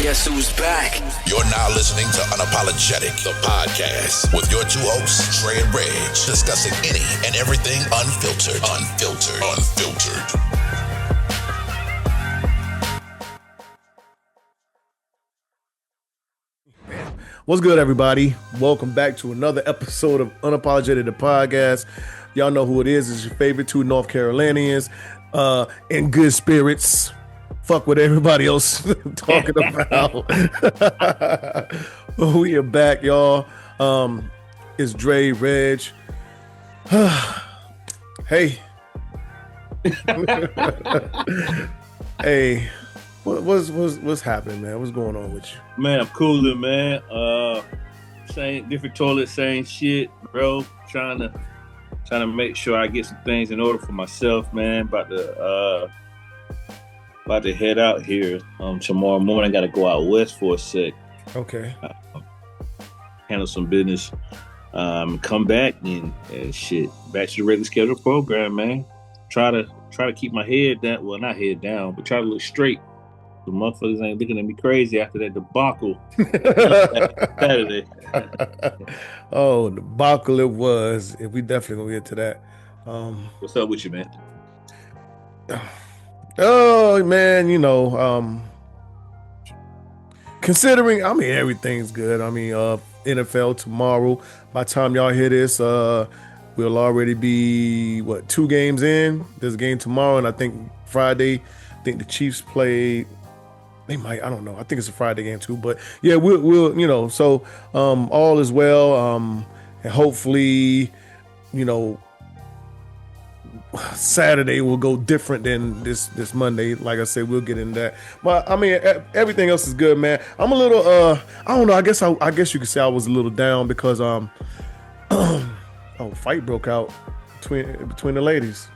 Guess who's back? You're now listening to Unapologetic the Podcast with your two hosts, Trey and Reg, discussing any and everything unfiltered. What's good, everybody? Welcome back to another episode of Unapologetic the Podcast. Y'all know who it is. It's your favorite two North Carolinians in good spirits. Fuck what everybody else talking about. We are back, y'all. It's Dre, Reg. Hey. Hey. What's happening, man? What's going on with you? Man, I'm cooling, man. Same different toilet, same shit, bro. Trying to make sure I get some things in order for myself, man. About to head out here tomorrow morning. Got to go out west for a sec. Okay. Handle some business. Come back and shit. Back to the regular scheduled program, man. Try to keep my head down. Well, not head down, but try to look straight. The motherfuckers ain't looking at me crazy after that debacle Saturday. Oh, debacle it was. We definitely gonna get to that. What's up with you, man? Oh man, considering, everything's good. NFL tomorrow. By the time y'all hear this, we'll already be 2 games in. There's a game tomorrow, and I think Friday. I think the Chiefs play. They might. I don't know. I think it's a Friday game too. But yeah, we'll. So all is well. And hopefully, Saturday will go different than this Monday. Like I said, we'll get into that. But everything else is good, man. I'm a little I don't know. I guess you could say I was a little down because fight broke out between the ladies.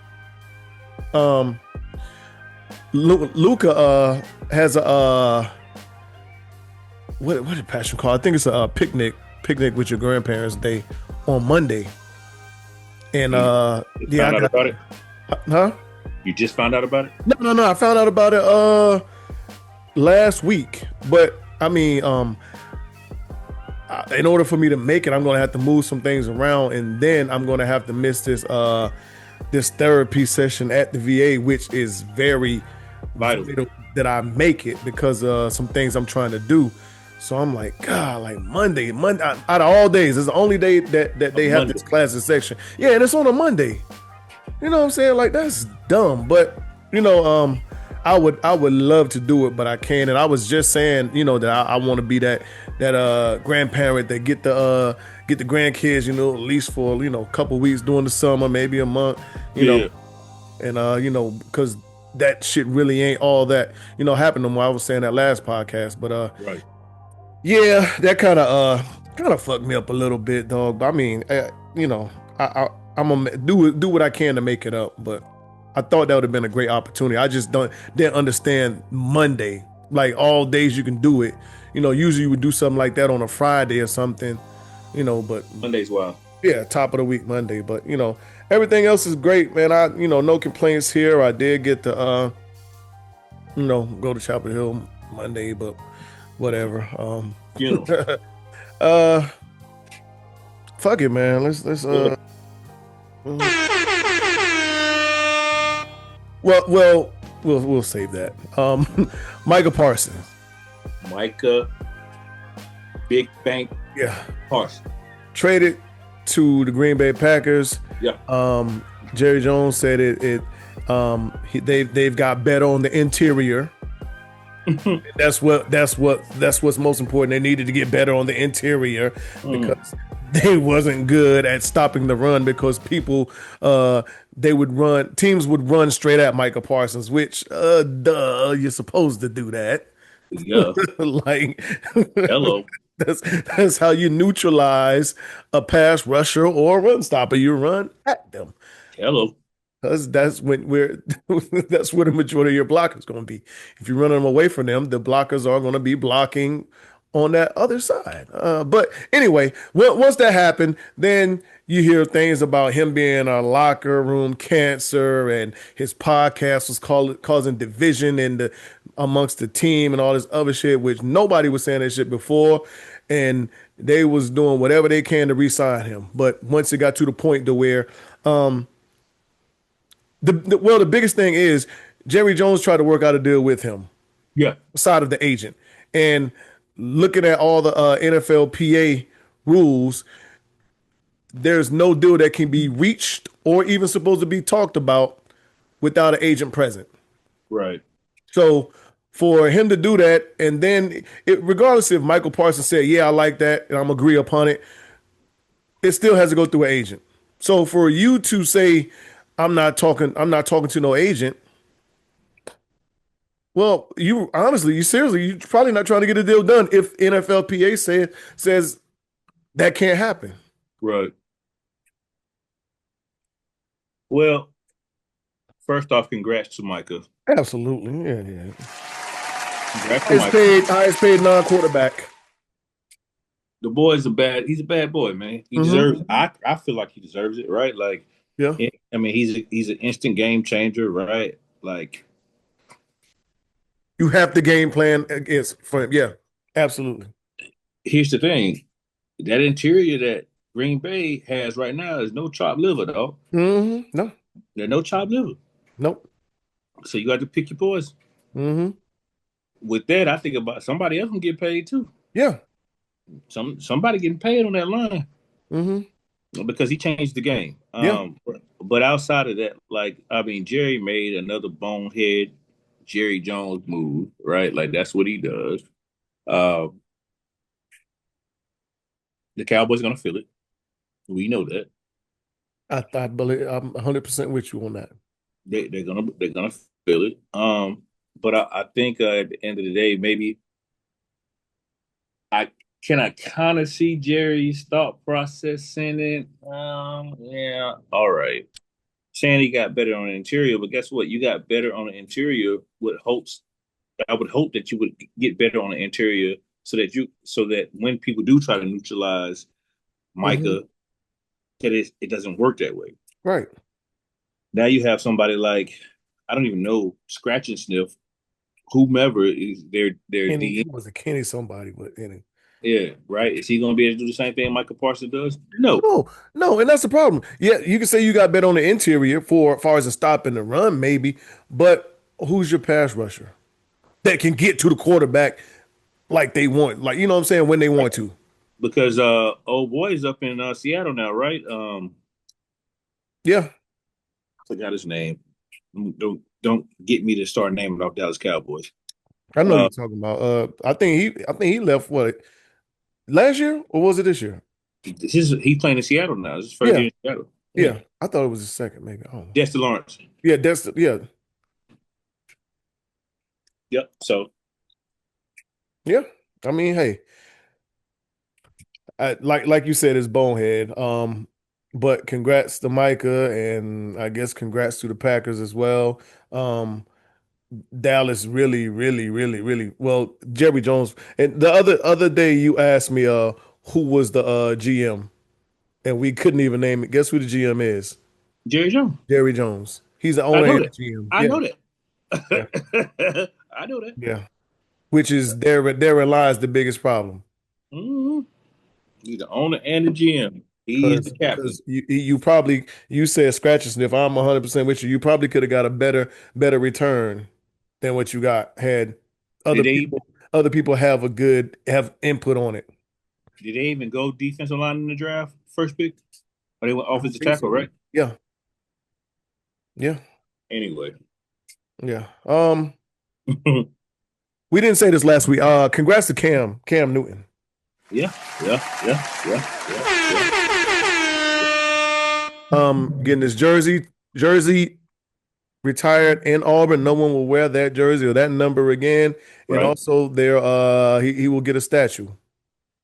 Luca has a what did Passion call? I think it's a picnic with your grandparents day on Monday. And found out about it? Huh? You just found out about it? No. I found out about it last week. But in order for me to make it, I'm gonna have to move some things around, and then I'm gonna have to miss this therapy session at the VA, which is very vital that I make it because some things I'm trying to do. So I'm like, God, like Monday out of all days, it's the only day that they have this classes section. Yeah, and it's on a Monday. You know what I'm saying? Like, that's dumb. But I would love to do it, but I can't. And I was just saying, that I want to be that grandparent that get the grandkids, at least for a couple weeks during the summer, maybe a month, know, and because that shit really ain't all that happened to me. I was saying that last podcast, but right. Yeah, that kind of fucked me up a little bit, dog. But I'm gonna do what I can to make it up. But I thought that would have been a great opportunity. I just didn't understand Monday. Like, all days you can do it. Usually you would do something like that on a Friday or something. But Monday's wild. Yeah, top of the week Monday. But everything else is great, man. I no complaints here. I did get to go to Chapel Hill Monday, but whatever. Fuck it, man. Let's we'll save that. Micah Parsons. Micah Big Bank. Yeah. Parsons. Traded to the Green Bay Packers. Yeah. Jerry Jones said they've got better on the interior. That's what's most important. They needed to get better on the interior because they wasn't good at stopping the run, because people teams would run straight at Micah Parsons, which you're supposed to do that. Yeah. Like, hello. That's how you neutralize a pass rusher or a run stopper. You run at them. Hello. That's that's where the majority of your blockers going to be. If you run them away from them, the blockers are going to be blocking on that other side. But anyway, once that happened, then you hear things about him being a locker room cancer, and his podcast was causing division amongst the team and all this other shit, which nobody was saying that shit before, and they was doing whatever they can to re-sign him. But once it got to the point to where, the biggest thing is Jerry Jones tried to work out a deal with him. Yeah. Side of the agent. And looking at all the NFLPA rules, there's no deal that can be reached or even supposed to be talked about without an agent present. Right. So for him to do that, and then regardless if Michael Parsons said, yeah, I like that, and I'm agree upon it, it still has to go through an agent. So for you to say, I'm not talking to no agent, well, you seriously, you're probably not trying to get a deal done if NFLPA says that can't happen. Right. Well, first off, congrats to Micah. Absolutely, yeah. Congrats to Micah. Highest paid non-quarterback. The boy's he's a bad boy, man. He deserves it. I feel like he deserves it, right? Like, yeah. I mean, he's an instant game changer, right? Like, you have the game plan for him. Yeah, absolutely. Here's the thing. That interior that Green Bay has right now is no chopped liver, though. Mm-hmm. No. There's no chopped liver. Nope. So you got to pick your poison. Mm-hmm. With that, I think about somebody else can get paid too. Yeah. Somebody getting paid on that line. Mm-hmm. Because he changed the game. Yeah. But outside of that, like, I mean, Jerry made another bonehead Jerry Jones move, right? Like, that's what he does. The Cowboys gonna feel it. We know that. I believe I'm 100% with you on that. They're gonna feel it. But I think at the end of the day, maybe I kind of see Jerry's thought process in it. Yeah, all right. Shanny got better on the interior, but guess what? You got better on the interior with hopes. I would hope that you would get better on the interior so that when people do try to neutralize Micah, that it doesn't work that way. Right. Now you have somebody like, I don't even know, scratch and sniff, whomever is their Kenny, he was a Kenny somebody, but any. Yeah, right. Is he going to be able to do the same thing Michael Parsons does? No, and that's the problem. Yeah, you can say you got better on the interior for as far as a stop in the run, maybe, but who's your pass rusher that can get to the quarterback like they want, like, you know what I'm saying, when they want to? Because old boy is up in Seattle now, right? Yeah, I forgot his name. Don't get me to start naming off Dallas Cowboys. I know you're talking about. I think he left what, last year or was it this year? He's playing in Seattle now. This is his first year in Seattle. Yeah, I thought it was his second, maybe. Oh, Dexter Lawrence. Yeah, Yep. So. Yeah, I mean, hey, like you said, it's bonehead. But congrats to Micah, and I guess congrats to the Packers as well. Dallas really, really, really, really well. Jerry Jones. And the other day you asked me who was the GM, and we couldn't even name it. Guess who the GM is? Jerry Jones. Jerry Jones. He's the owner and GM. I know that. Yeah. I know that. Yeah. Which is therein lies the biggest problem. Mm-hmm. He's the owner and the GM. He's the captain. You said scratch and sniff. I'm 100% with you. You probably could have got a better return than what you got. Had other people have input on it. Did they even go defensive line in the draft first pick? Or they went offensive tackle, right? Yeah. Yeah. Anyway. Yeah. We didn't say this last week. Congrats to Cam Newton. Yeah. Getting his jersey retired in Auburn. No one will wear that jersey or that number again. Right. And also he will get a statue.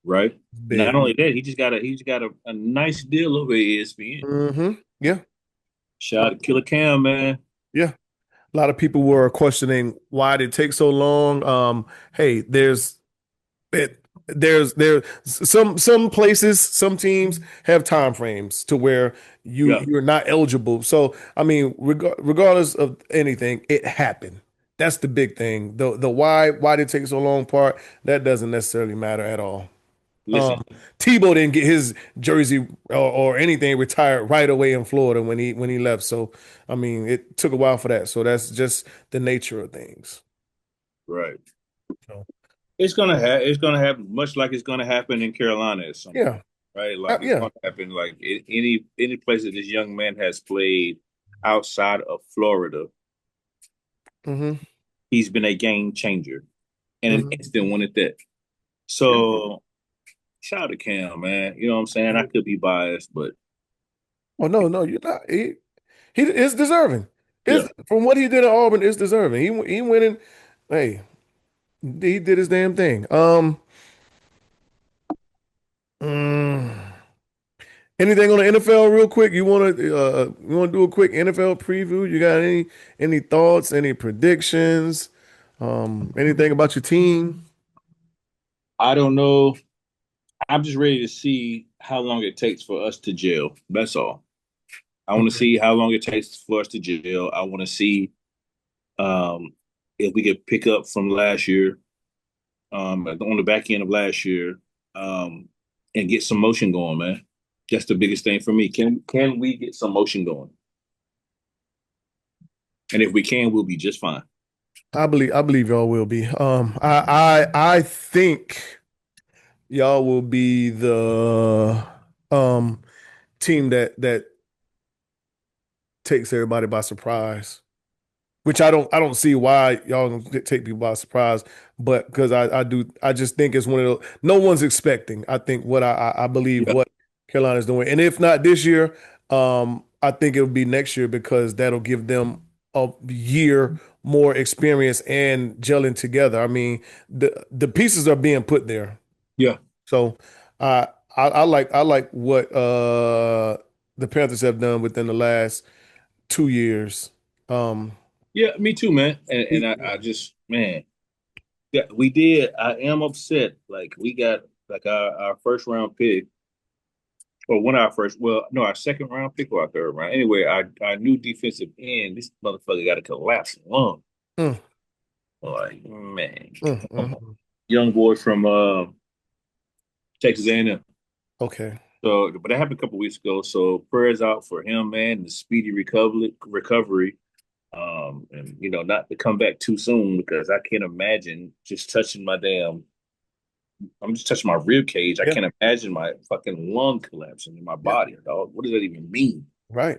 Right. Not only that, he just got a nice deal over at ESPN. Mm-hmm. Yeah. Shout out to Killer Cam, man. Yeah. A lot of people were questioning why did it take so long. Hey, There some places, some teams have time frames to where Yeah. you're not eligible. So I mean, regardless of anything, it happened. That's the big thing. The why did it take so long part, that doesn't necessarily matter at all. Listen, Tebow didn't get his jersey or anything retired right away in Florida when he left. So I mean, it took a while for that. So that's just the nature of things. right. So, It's gonna happen much like it's gonna happen in Carolina at some point, yeah, right? Like it's yeah. gonna happen like any place that this young man has played outside of Florida, Hmm. he's been a game changer and an Hmm. instant one at that. So shout out to Cam, man. You know what I'm saying? I could be biased, but Oh no, you're not. He is deserving. yeah. Is from what he did at Auburn is deserving. He went in. Hey, he did his damn thing. Mm, anything on the NFL real quick? You want to do a quick NFL preview? You got any thoughts? Any predictions? Anything about your team? I don't know. I'm just ready to see how long it takes for us to jail. That's all. I want to Okay. see how long it takes for us to jail. I want to see um, if we could pick up from last year, on the back end of last year, and get some motion going, man. That's the biggest thing for me. Can we get some motion going? And if we can, we'll be just fine. I believe y'all will be. I think y'all will be the um team that takes everybody by surprise. Which I don't see why y'all gonna take people by surprise, but because I just think it's one of those no one's expecting. I think what I believe Yeah, what Carolina's doing, and if not this year, I think it'll be next year because that'll give them a year more experience and gelling together. I mean, the pieces are being put there, yeah, so I like what the Panthers have done within the last 2 years. Um, yeah. Me too, man. And I just, man, yeah, we did. I am upset. Like we got like our first round pick, or one of our first. Well, no, our second round pick or our third round. Anyway, our new defensive end. This motherfucker got a collapsing lung. mm, Like man, mm, come mm, on, mm. young boy from Texas A&M. Okay. So, but that happened a couple weeks ago. So prayers out for him, man. The speedy recovery. And not to come back too soon because I can't imagine just touching my damn. I'm just touching my rib cage. I Yeah. can't imagine my fucking lung collapsing in my Yeah. body, dog. What does that even mean? Right.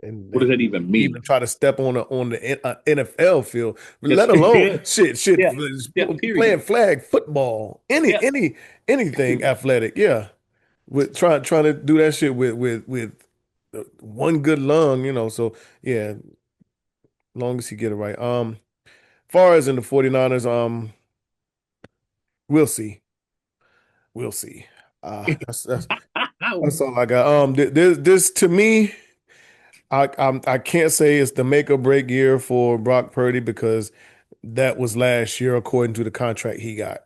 And What does and that even even mean? try to step on the NFL field, Just let alone yeah, shit, yeah, yeah. playing Period. flag football, Yeah. anything Period. athletic. Yeah. With trying to do that shit with one good lung, So yeah, long as he get it right. Far as in the 49ers, we'll see. We'll see. That's all I got. This to me. I can't say it's the make or break year for Brock Purdy because that was last year according to the contract he got.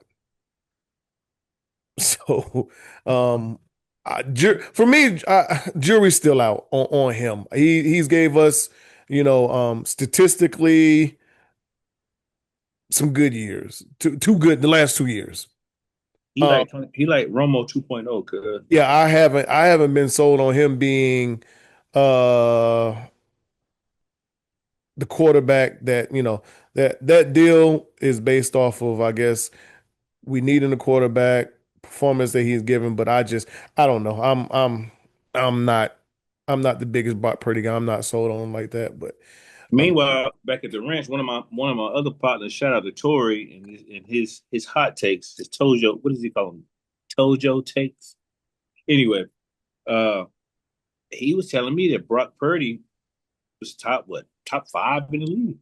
So, for me, jury's still out on him. He's gave us, statistically some good years, too good the last 2 years. He Um, like he like Romo 2.0, cuz. yeah, I haven't been sold on him being uh the quarterback that deal is based off of, I guess, we need in a quarterback performance that he's given, but I don't know. I'm not I'm not the biggest Brock Purdy guy. I'm not sold on him like that, but um Meanwhile, back at the ranch, one of my other partners, shout out to Tori and his hot takes, his Tojo, what does he call them? Tojo takes. Anyway, uh, he was telling me that Brock Purdy was top five in the league.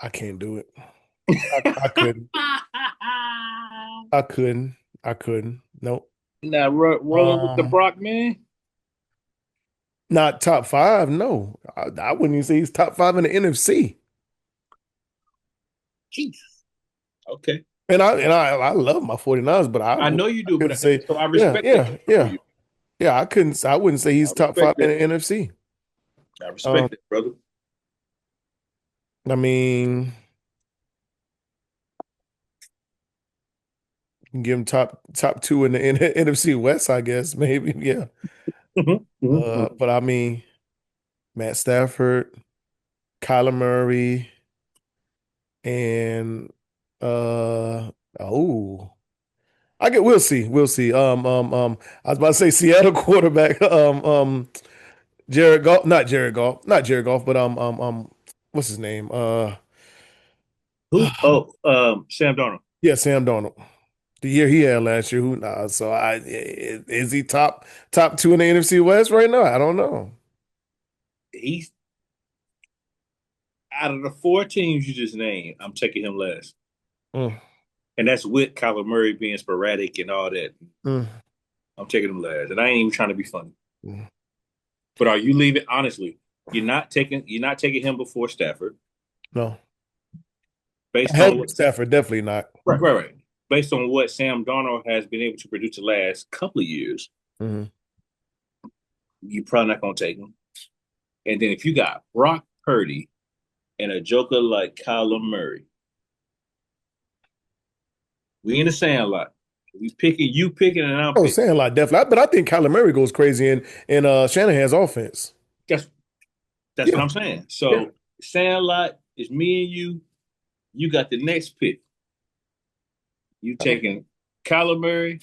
I can't do it. I couldn't. I couldn't. I couldn't. Nope. Now rolling with the Um Brock man. Not top five, no. I wouldn't even say he's top five in the NFC. Jesus. Okay. And I love my 49ers, but I know you do, couldn't but say, so I yeah, respect yeah, that for yeah. you. Yeah, I wouldn't say I he's top respect five in that. the NFC. I Um, respect it, brother. I mean, you can give him top two in the NFC West, I guess, maybe. Yeah. But I mean, Matt Stafford, Kyler Murray, and oh, we'll see. We'll see. I was about to say Seattle quarterback, Jared Goff, not Jared Goff, but what's his name? Who? Oh, Sam Darnold. Yeah, Sam Darnold. The year he had last year, who knows? So is he top two in the NFC West right now? I don't know. He's out of the 4 teams you just named. I'm taking him last, Mm, and that's with Kyler Murray being sporadic and all that. mm, I'm taking him last, and I ain't even trying to be funny. mm. But are you leaving? Honestly, you're not taking him before Stafford, No, based on Henry what Stafford definitely not. right. Based on what Sam Darnold has been able to produce the last couple of years, Mhm. you're probably not going to take him. And then if you got Brock Purdy and a joker like Kyler Murray, we in the sandlot. You picking, and I'm Oh, picking. Sandlot definitely, but I think Kyler Murray goes crazy in Shanahan's offense. That's what Yeah, I'm saying. yeah. So Sandlot is me and you. You got the next pick. You taking Kyler Murray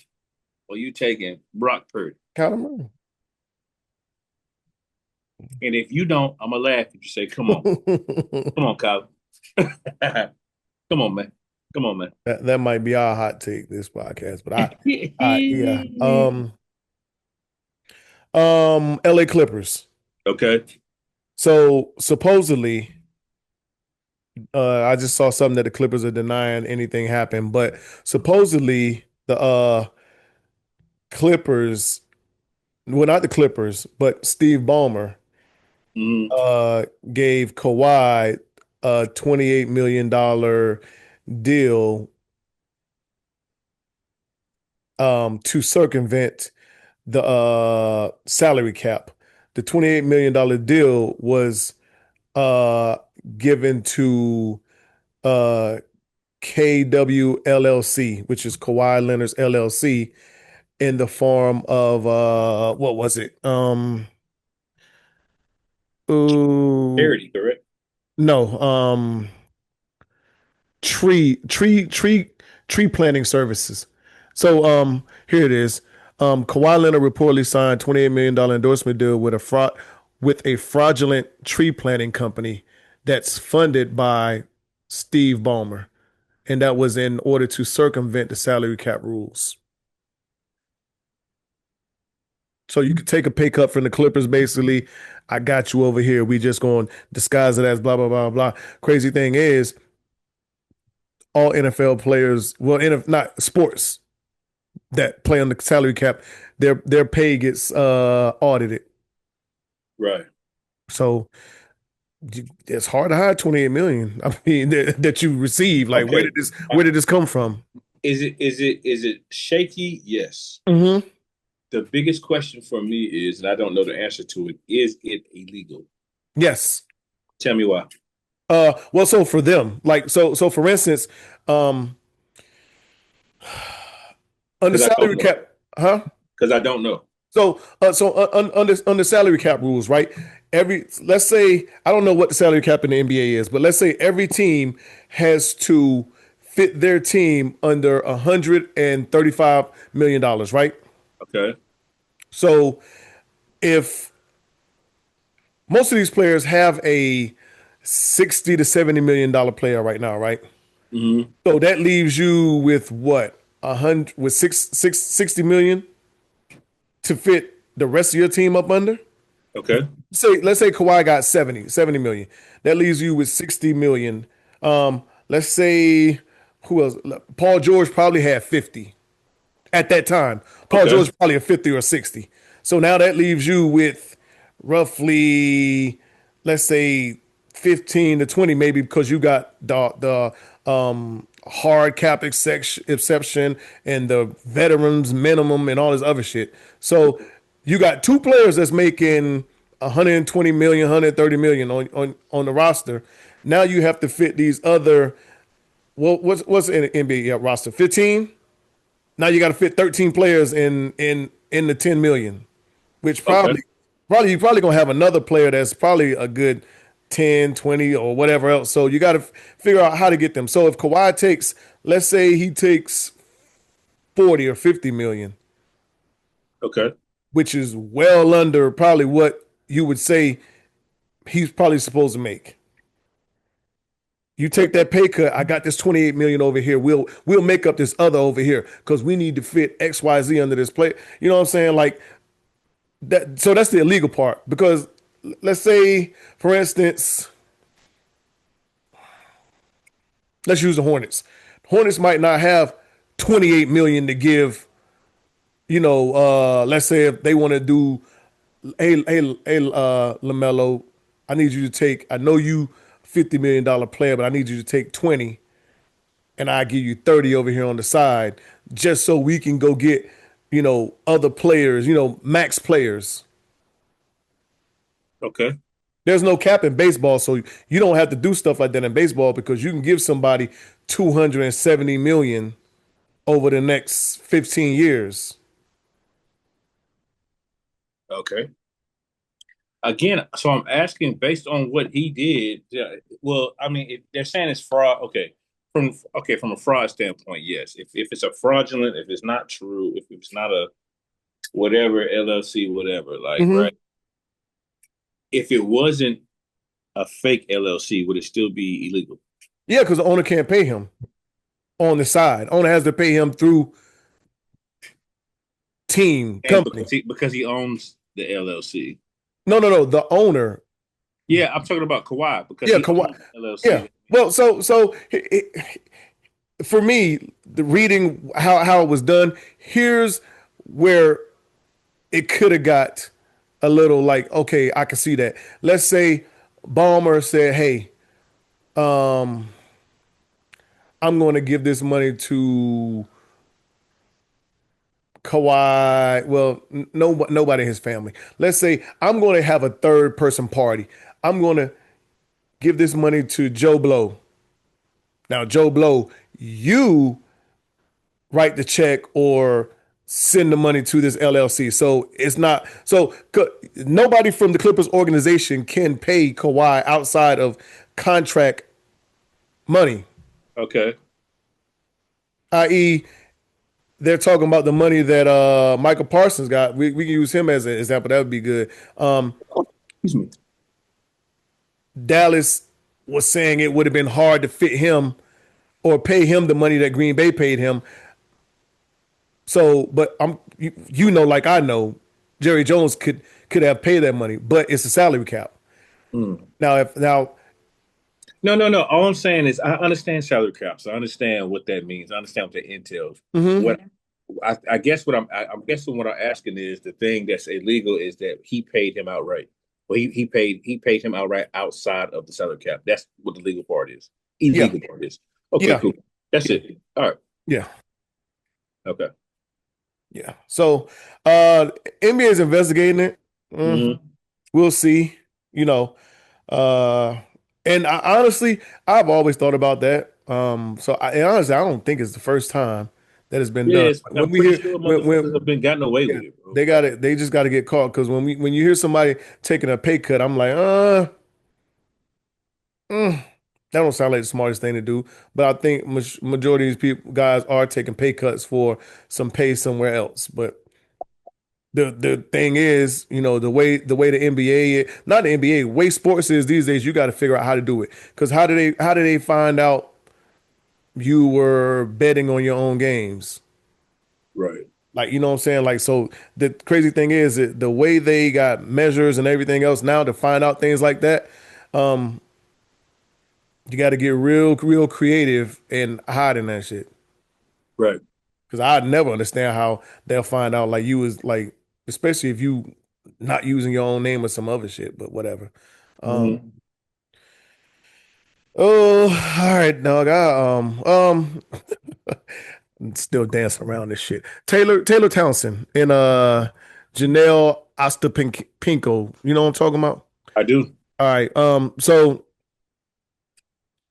or you taking Brock Purdy? Kyler Murray. And if you don't, I'm gonna laugh if you say, "Come on, come on, Kyler, come on, man, come on, man." That might be our hot take this podcast, but I yeah. LA Clippers. Okay. So supposedly, I just saw something that the Clippers are denying anything happened, but supposedly the Clippers, well, not the Clippers, but Steve Ballmer Mm-hmm. gave Kawhi a $28 million deal to circumvent the salary cap. The $28 million deal was uh given to uh KWLLC, which is Kawhi Leonard's LLC, in the form of what was it? Ooh, Parody, correct? no, tree tree tree tree planting services. So here it is. Kawhi Leonard reportedly signed $28 million endorsement deal with a fraudulent tree planting company that's funded by Steve Ballmer. And that was in order to circumvent the salary cap rules. So you could take a pay cut from the Clippers, basically. I got you over here. We just going to disguise it as blah, blah, blah, blah. Crazy thing is, all NFL players, well, not sports that play on the salary cap, their pay gets audited. Right. So it's hard to hide 28 million. I mean, that you receive. Like, Okay. where did this come from? Is it shaky? Yes. Mm-hmm. The biggest question for me is, and I don't know the answer to it, is it illegal? Yes. Tell me why. Well, so for them, like, so for instance, under salary cap, huh? Because I don't know. So, under salary cap rules, right? Let's say, I don't know what the salary cap in the NBA is, but let's say every team has to fit their team under $135 million, right? Okay. So, if most of these players have a 60 to $70 million player right now, right? Mm-hmm. So that leaves you with what? 100 with 60 million to fit the rest of your team up under? Okay. Let's say Kawhi got 70 million. That leaves you with 60 million. Let's say who else? Paul George probably had 50 at that time. Paul Okay. George probably a 50 or 60. So now that leaves you with roughly, let's say 15 to 20, maybe, because you got the hard cap exception and the veterans minimum and all this other shit. So you got two players that's making 120 million, 130 million on the roster. Now you have to fit these other. Well, what's in the NBA roster? 15. Now you got to fit 13 players in the 10 million, which Okay. probably you're probably gonna have another player that's probably a good 10, 20 or whatever else. So you got to figure out how to get them. So if Kawhi takes, let's say he takes 40 or 50 million, Okay. which is well under probably what you would say he's probably supposed to make. You take that pay cut. I got this 28 million over here. We'll make up this other over here because we need to fit XYZ under this play. You know what I'm saying? Like that. So that's the illegal part. Because let's say, for instance, let's use the Hornets. Hornets might not have 28 million to give. Let's say if they want to do, LaMelo, I need you to take. I know you $50 million player, but I need you to take 20, and I give you 30 over here on the side, just so we can go get, other players, max players. Okay. There's no cap in baseball, so you don't have to do stuff like that in baseball because you can give somebody 270 million over the next 15 years. Okay. Again, so I'm asking based on what he did. Yeah, well, I mean, if they're saying it's fraud. Okay, from a fraud standpoint, yes. If it's a fraudulent, if it's not true, if it's not a whatever LLC, whatever, like Mm-hmm. right. If it wasn't a fake LLC, would it still be illegal? Yeah, because the owner can't pay him on the side. Owner has to pay him through team And company. because he owns the LLC. No. The owner. Yeah, I'm talking about Kawhi because Yeah, he Kawhi. owns the LLC. Yeah. Well, so for me, the reading how it was done, here's where it could have got a little like, okay, I can see that. Let's say Ballmer said, "Hey, I'm going to give this money to Kawhi." Well, nobody in his family. Let's say I'm going to have a third person party. I'm going to give this money to Joe Blow. Now, Joe Blow, you write the check or send the money to this LLC. So it's not nobody from the Clippers organization can pay Kawhi outside of contract money, Okay. i.e., they're talking about the money that Michael Parsons got. We can use him as an example. That would be good. Excuse me. Dallas was saying it would have been hard to fit him or pay him the money that Green Bay paid him. So, but like I know, Jerry Jones could have paid that money, but it's a salary cap. Mm. Now, No. All I'm saying is I understand salary caps. I understand what that means. I understand what that entails. mhm. What I guess what I'm guessing what I'm asking is the thing that's illegal is that he paid him outright. Well, he paid him outright outside of the salary cap. That's what the legal part is. Yeah, Illegal part is. Okay, yeah, cool. That's it. All right. yeah, Okay. yeah. So, NBA is investigating it. Mm-hmm. We'll see. You know, uh, and honestly, I've always thought about that. And honestly, I don't think it's the first time that it's been done. Yes, When I'm we pretty hear sure when motherfuckers have been gotten away yeah, with it, bro. they got it. They just got to get caught because when you hear somebody taking a pay cut, I'm like, that don't sound like the smartest thing to do. But I think majority of these people guys are taking pay cuts for some pay somewhere else. But the thing is, the way the NBA, not the NBA, way sports is these days, you got to figure out how to do it. Because how do they find out you were betting on your own games? Right. Like, you know what I'm saying? Like, so the crazy thing is that the way they got measures and everything else now to find out things like that, you got to get real creative and hiding that shit. Right. Because I'd never understand how they'll find out like you was like, especially if you not using your own name or some other shit, but whatever. Mm-hmm. Oh, all right, dog. Still dancing around this shit. Taylor Townsend and Janelle Ostapenko. You know what I'm talking about? I do. All right. So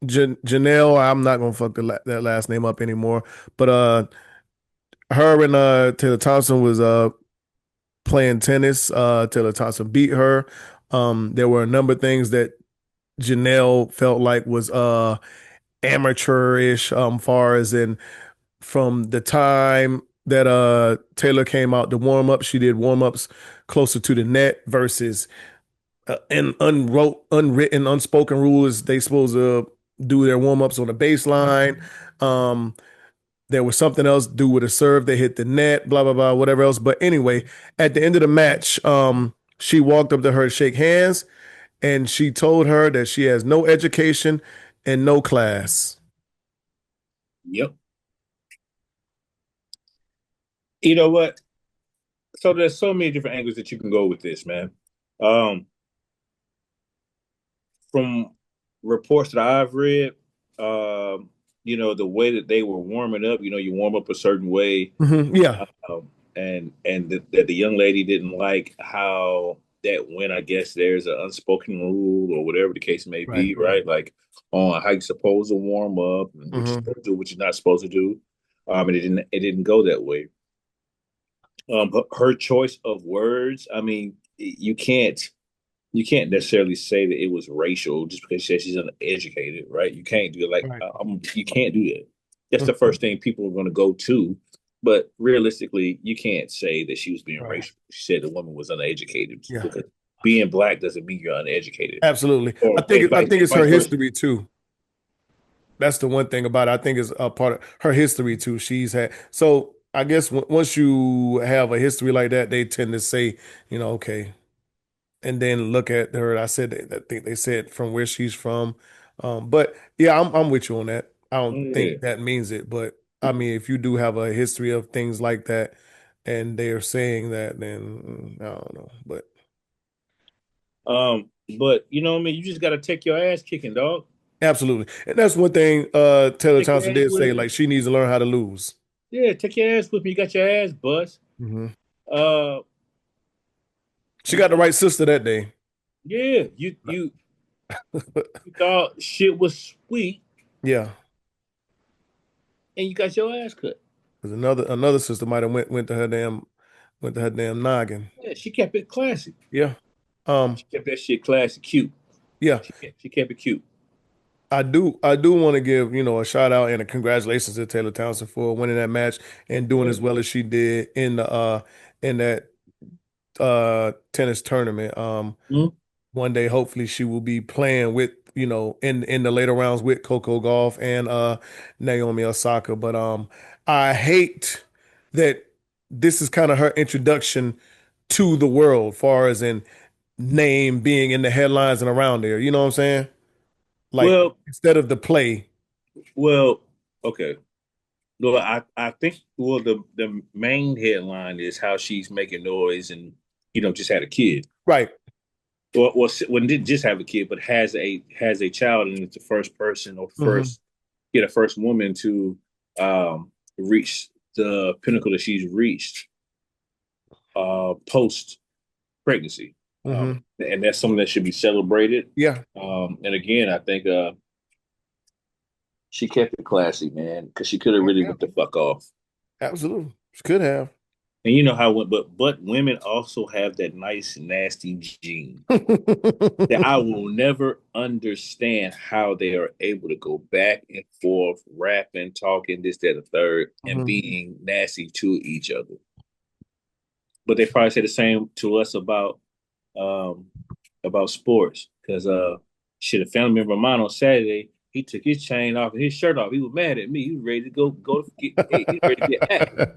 Janelle, I'm not gonna fuck that last name up anymore. But her and Taylor Thompson was playing tennis. Taylor Thompson beat her. There were a number of things that Janelle felt like was amateurish, far as in from the time that Taylor came out to warm up, she did warm ups closer to the net versus and unwritten, unspoken rules. They supposed to do their warm ups on the baseline. Um, there was something else to do with a serve. They hit the net, blah blah blah, whatever else. But anyway, at the end of the match, she walked up to her to shake hands, and she told her that she has no education and no class. Yep. You know what? So there's so many different angles that you can go with this, man. Um, from reports that I've read, the way that they were warming up, you warm up a certain way, Yeah, and that the young lady didn't like how that went. I guess there's an unspoken rule or whatever the case may right. be, right? Like on how you're supposed to warm up and what you're supposed to do, what you're not supposed to do. And it didn't go that way. Her choice of words, I mean, you can't necessarily say that it was racial just because she said she's uneducated, right? You can't do it like Right. you can't do that. That's the first thing people are going to go to. But realistically, you can't say that she was being Right. racial. She said the woman was uneducated Yeah, because being black doesn't mean you're uneducated. absolutely. Or I think it's her vice versa. history too. That's the one thing about it. I think it's a part of her history too. She's had so I guess once you have a history like that, they tend to say, okay, and then look at her. I said I think they said from where she's from. But yeah, I'm with you on that. I don't Yeah. think that means it, but I mean, if you do have a history of things like that, and they're saying that, then I don't know. But But you know what I mean? You just gotta take your ass kicking, dog. absolutely, and that's one thing Taylor Take your Thompson ass did say. with Like me. she needs to learn how to lose. Yeah, take your ass with me. You got your ass bust. Hmm. Uh She got the right sister that day. yeah, you thought shit was sweet Yeah, and you got your ass cut. because another sister might have went to her damn noggin. Yeah, she kept it classy. Yeah. She kept that shit classy, cute. Yeah. She kept it cute. I do want to give, a shout out and a congratulations to Taylor Townsend for winning that match and doing Yeah. as well as she did in that tennis tournament. Mhm. One day hopefully she will be playing with, in the later rounds with Coco Gauff and Naomi Osaka. But I hate that this is kind of her introduction to the world, far as in name being in the headlines and around there. You know what I'm saying? Like Well, instead of the play. well, okay. No, I think the main headline is how she's making noise and just had a kid. Right. Or when didn't just have a kid, but has a child and it's the first person or Hmm. the first woman to reach the pinnacle that she's reached post pregnancy. Hmm. And that's something that should be celebrated. Yeah, And again, I think she kept it classy, man, because she could have really yeah, went the fuck off. absolutely. She could have. And you know how it went, but women also have that nice nasty gene that I will never understand how they are able to go back and forth, rapping, talking, this, that, and the third, and Mhm. being nasty to each other. But they probably say the same to us um about sports. Because shit, a family member of mine on Saturday, he took his chain off and his shirt off. He was mad at me. He was ready to go to get hey, he was ready to get active.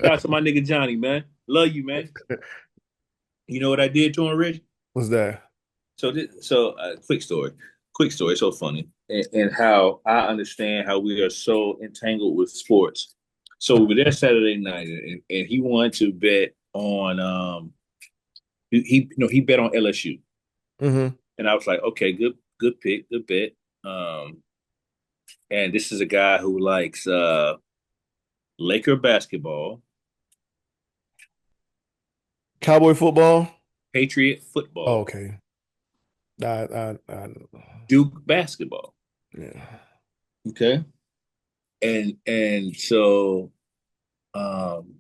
Shout out to my nigga Johnny, man. Love you, man. You know what I did to him, Rich? What's that? So quick story. Quick story. So funny. And how I understand how we are so entangled with sports. So we were there Saturday night and he wanted to bet on he bet on LSU. Hmm. And I was like, okay, good pick, good bet. Um, and this is a guy who likes Laker basketball, Cowboy football. Patriot Oh, football, okay. I Duke basketball. yeah. Okay. And so um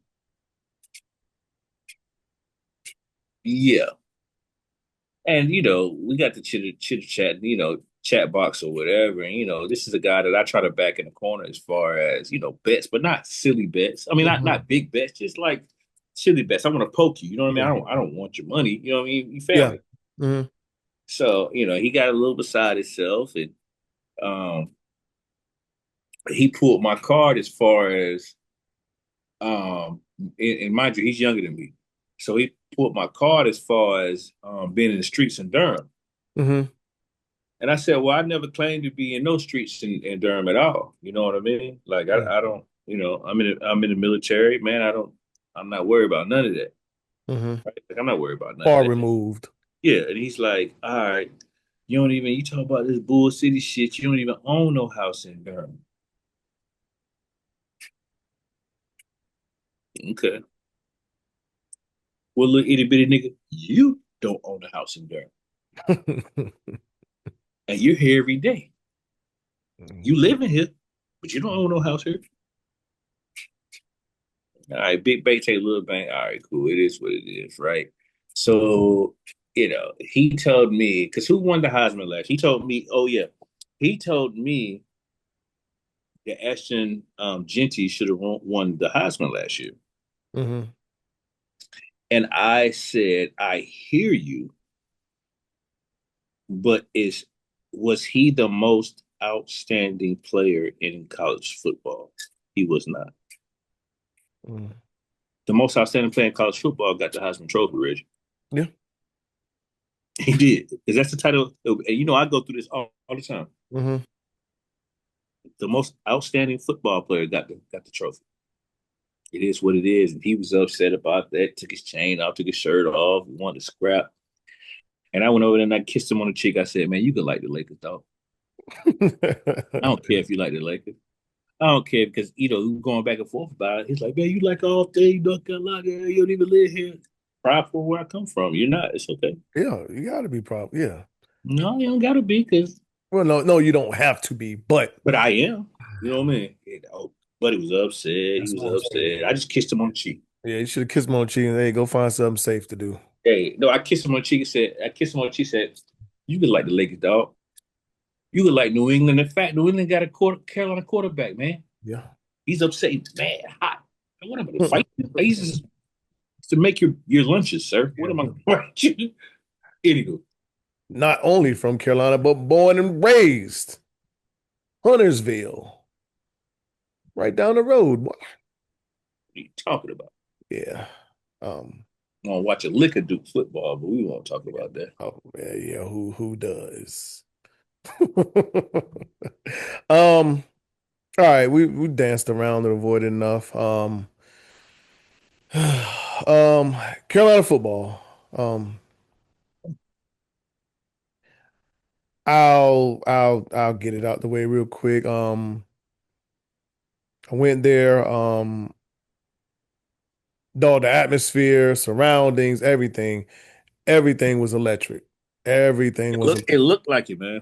yeah. And we got the chitter chat, chat box or whatever. And this is a guy that I try to back in the corner as far as, bets, but not silly bets. I mean, not big bets, just like silly bets. I want to poke you. You know what I mean? I don't want your money. You know what I mean? You Yeah. family. Mm-hmm. So, he got a little beside himself, and um he pulled my card as far as and mind you, he's younger than me. So he pulled my card as far as being in the streets in Durham. Mm-hmm. And I said, well, I never claimed to be in no streets in Durham at all. You know what I mean? Like I don't, I'm in the military, man. I'm not worried about none of that. Mm-hmm. Right? Like I'm not worried about none of Far that. removed. Yeah. And he's like, all right, you talk about this Bull City shit. You don't even own no house in Durham. Okay. Well, look, itty bitty nigga, you don't own a house in Durham. And you're here every day. You live in here, but you don't own no house here. All right, big bank take little bank. All right, cool. It is what it is, right? So, he told me, because who won the Heisman last? He told me, oh yeah, he told me that Ashton Genty should have won the Heisman last year. Mm-hmm. And I said, I hear you, but was he the most outstanding player in college football? He was not. Mm-hmm. The most outstanding player in college football got the Heisman Trophy, Reggie. Yeah. He did, because that's the title. And I go through this all the time. Mm-hmm. The most outstanding football player got the trophy. It is what it is, and he was upset about that. Took his chain off, took his shirt off, wanted to scrap. And I went over there and I kissed him on the cheek. I said, "Man, you could like the Lakers, dog. I don't care if you like the Lakers. I don't care because we were going back and forth about it. He's like, man, you like all day, North Carolina, you don't even live here. Proud for where I come from. You're not. It's okay. Yeah, you gotta be proud. Yeah. No, you don't gotta be because Well, no, you don't have to be, but I am. You know what I mean? But he was upset. He that's was what I'm saying. upset. I just kissed him on the cheek. Yeah, you should have kissed him on the cheek and hey, go find something safe to do. Hey, no, I kissed him on the cheek and said, you could like the Lakers, dog. You could like New England. In fact, New England got a Carolina quarterback, man. Yeah. He's upset. He's mad, hot. What am I to fight? He's to make your lunches, sir. What am I going to do? Anywho. Not only from Carolina, but born and raised. Huntersville. Right down the road. What are you talking about? Yeah. I'm gonna watch a liquor Duke football, but we won't talk about that. Oh yeah. Who does? All right, we danced around and avoided enough. Carolina football. I'll get it out the way real quick. I went there. The atmosphere, surroundings, everything was electric. Everything was It looked like it, man.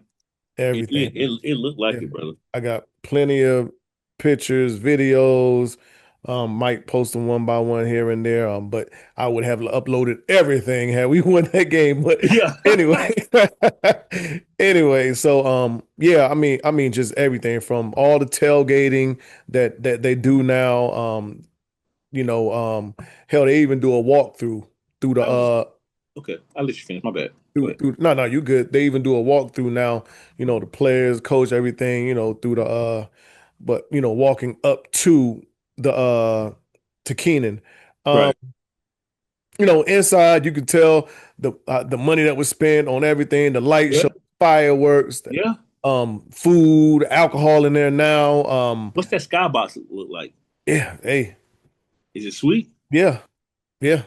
everything. It looked like Yeah. it, brother. I got plenty of pictures, videos. Might post them one by one here and there. But I would have uploaded everything had we won that game. But Yeah. anyway, anyway. So yeah. I mean, just everything from all the tailgating that they do now. Hell, they even do a walkthrough through the Okay, I'll let you finish. My bad. no, you good. They even do a walkthrough now. The players, coach, everything. Through the but walking up to the to Keenan. Right. Inside you could tell the money that was spent on everything, the light Yeah. show, fireworks, Yeah. food, alcohol in there now. What's that skybox look like? Yeah, hey, Is it sweet? yeah, yeah.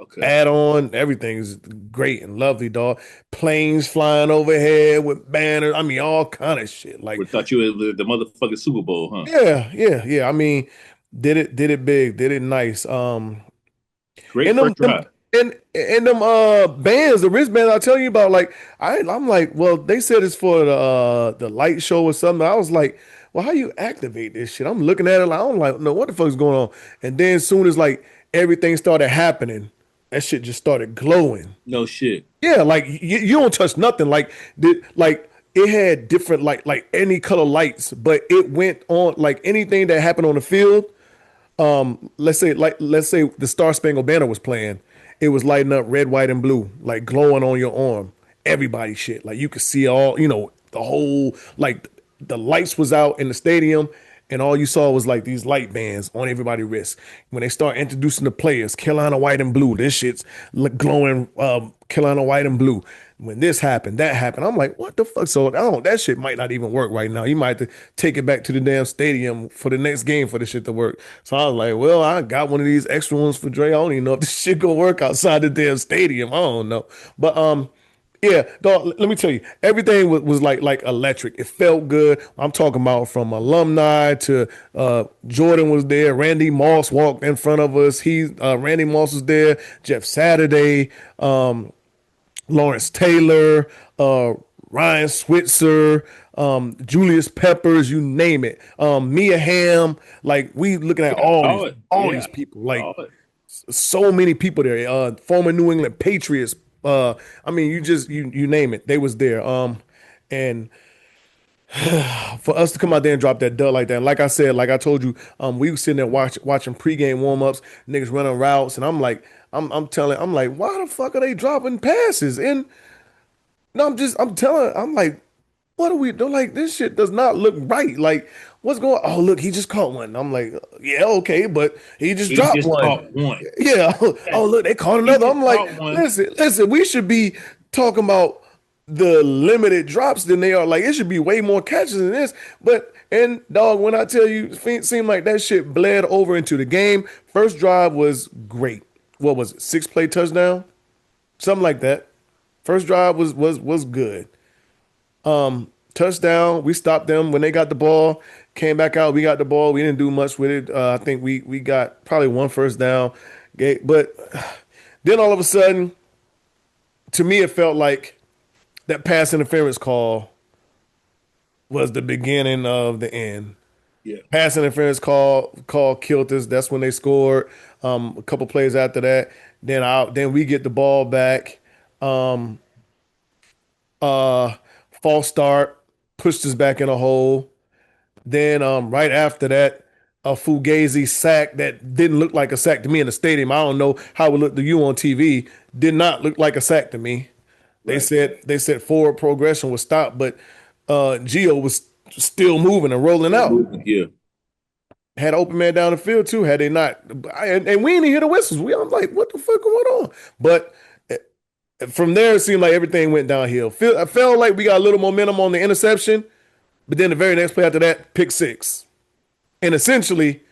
Okay. Add on, everything is great and lovely, dog. Planes flying overhead with banners. I mean, all kind of shit. We Like, thought you were the motherfucking Super Bowl, huh? yeah. I mean, did it big, did it nice. Great And first them drive. and them bands, the wristbands I tell you about, like I'm like, well, they said it's for the light show or something. I was like, well, how you activate this shit? I'm looking at it like I'm like, no, what the fuck's going on? And then as soon as like everything started happening, that shit just started glowing. No shit. Yeah, like you don't touch nothing. Like it had different like any color lights, but it went on like anything that happened on the field. Let's say the Star Spangled Banner was playing, it was lighting up red, white, and blue, like glowing on your arm. Everybody shit. Like you could see all, the whole like the lights was out in the stadium, and all you saw was like these light bands on everybody's wrist. When they start introducing the players, Carolina white and blue, this shit's glowing Carolina white and blue. When this happened, that happened. I'm like, what the fuck? So that shit might not even work right now. You might have to take it back to the damn stadium for the next game for this shit to work. So I was like, well, I got one of these extra ones for Dre. I don't even know if this shit gonna work outside the damn stadium. I don't know. But yeah, dog, let me tell you, everything was like electric. It felt good. I'm talking about from alumni to Jordan was there. Randy Moss walked in front of us. Randy Moss was there. Jeff Saturday. Lawrence Taylor, Ryan Switzer, Julius Peppers, you name it. Mia Hamm, like we looking at all these people, like so many people there. Former New England Patriots. I mean, you name it, they was there. And for us to come out there and drop that dud like that, and like I said, like I told you, we was sitting there watching pregame warm-ups, niggas running routes, and I'm like, I'm like, why the fuck are they dropping passes? And no, I'm like, what are we doing? Like, this shit does not look right. Like, what's going on? Oh, look, he just caught one. I'm like, yeah, okay, but he just dropped one. Caught one. Yeah. Oh, look, they caught another. I'm like, listen, we should be talking about the limited drops than they are. Like, it should be way more catches than this. But, and dog, when I tell you, it seemed like that shit bled over into the game. First drive was great. What was it? 6-play touchdown? Something like that. First drive was good. Touchdown. We stopped them when they got the ball. Came back out. We got the ball. We didn't do much with it. I think we got probably one first down. But then all of a sudden, to me, it felt like that pass interference call was the beginning of the end. Yeah. Pass interference call killed us. That's when they scored. A couple plays after that. Then we get the ball back. False start, pushed us back in a hole. Then right after that, a Fugazi sack that didn't look like a sack to me in the stadium. I don't know how it looked to you on TV. Did not look like a sack to me. They said forward progression was stopped, but Gio was still moving and rolling out. Yeah. Had open man down the field too. Had they not, and we didn't hear the whistles. I'm like, what the fuck going on? But from there, it seemed like everything went downhill. I felt like we got a little momentum on the interception, but then the very next play after that, pick six, and essentially,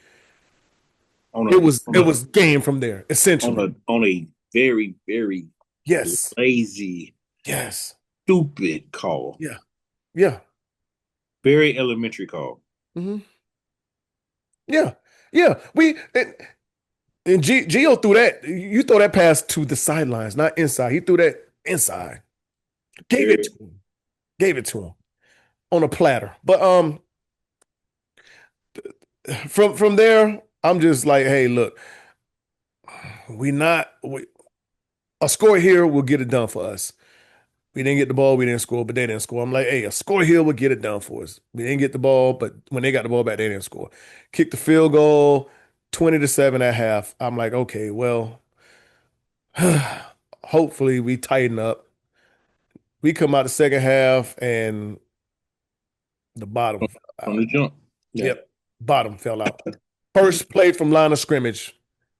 it was game from there. Essentially, on a very very lazy, stupid call. Yeah, very elementary call. Mm-hmm. Yeah. And Gio threw that. You throw that pass to the sidelines, not inside. He threw that inside. Gave it to him on a platter. But from there, I'm just like, hey, look, a score here will get it done for us. We didn't get the ball, we didn't score, but they didn't score. I'm like, hey, a score here will get it done for us. We didn't get the ball, but when they got the ball back, they didn't score. Kicked the field goal, 20-7 at half. I'm like, okay, well, hopefully we tighten up. We come out the second half and the bottom on the jump. Yeah. Yep, bottom fell out. First play from line of scrimmage.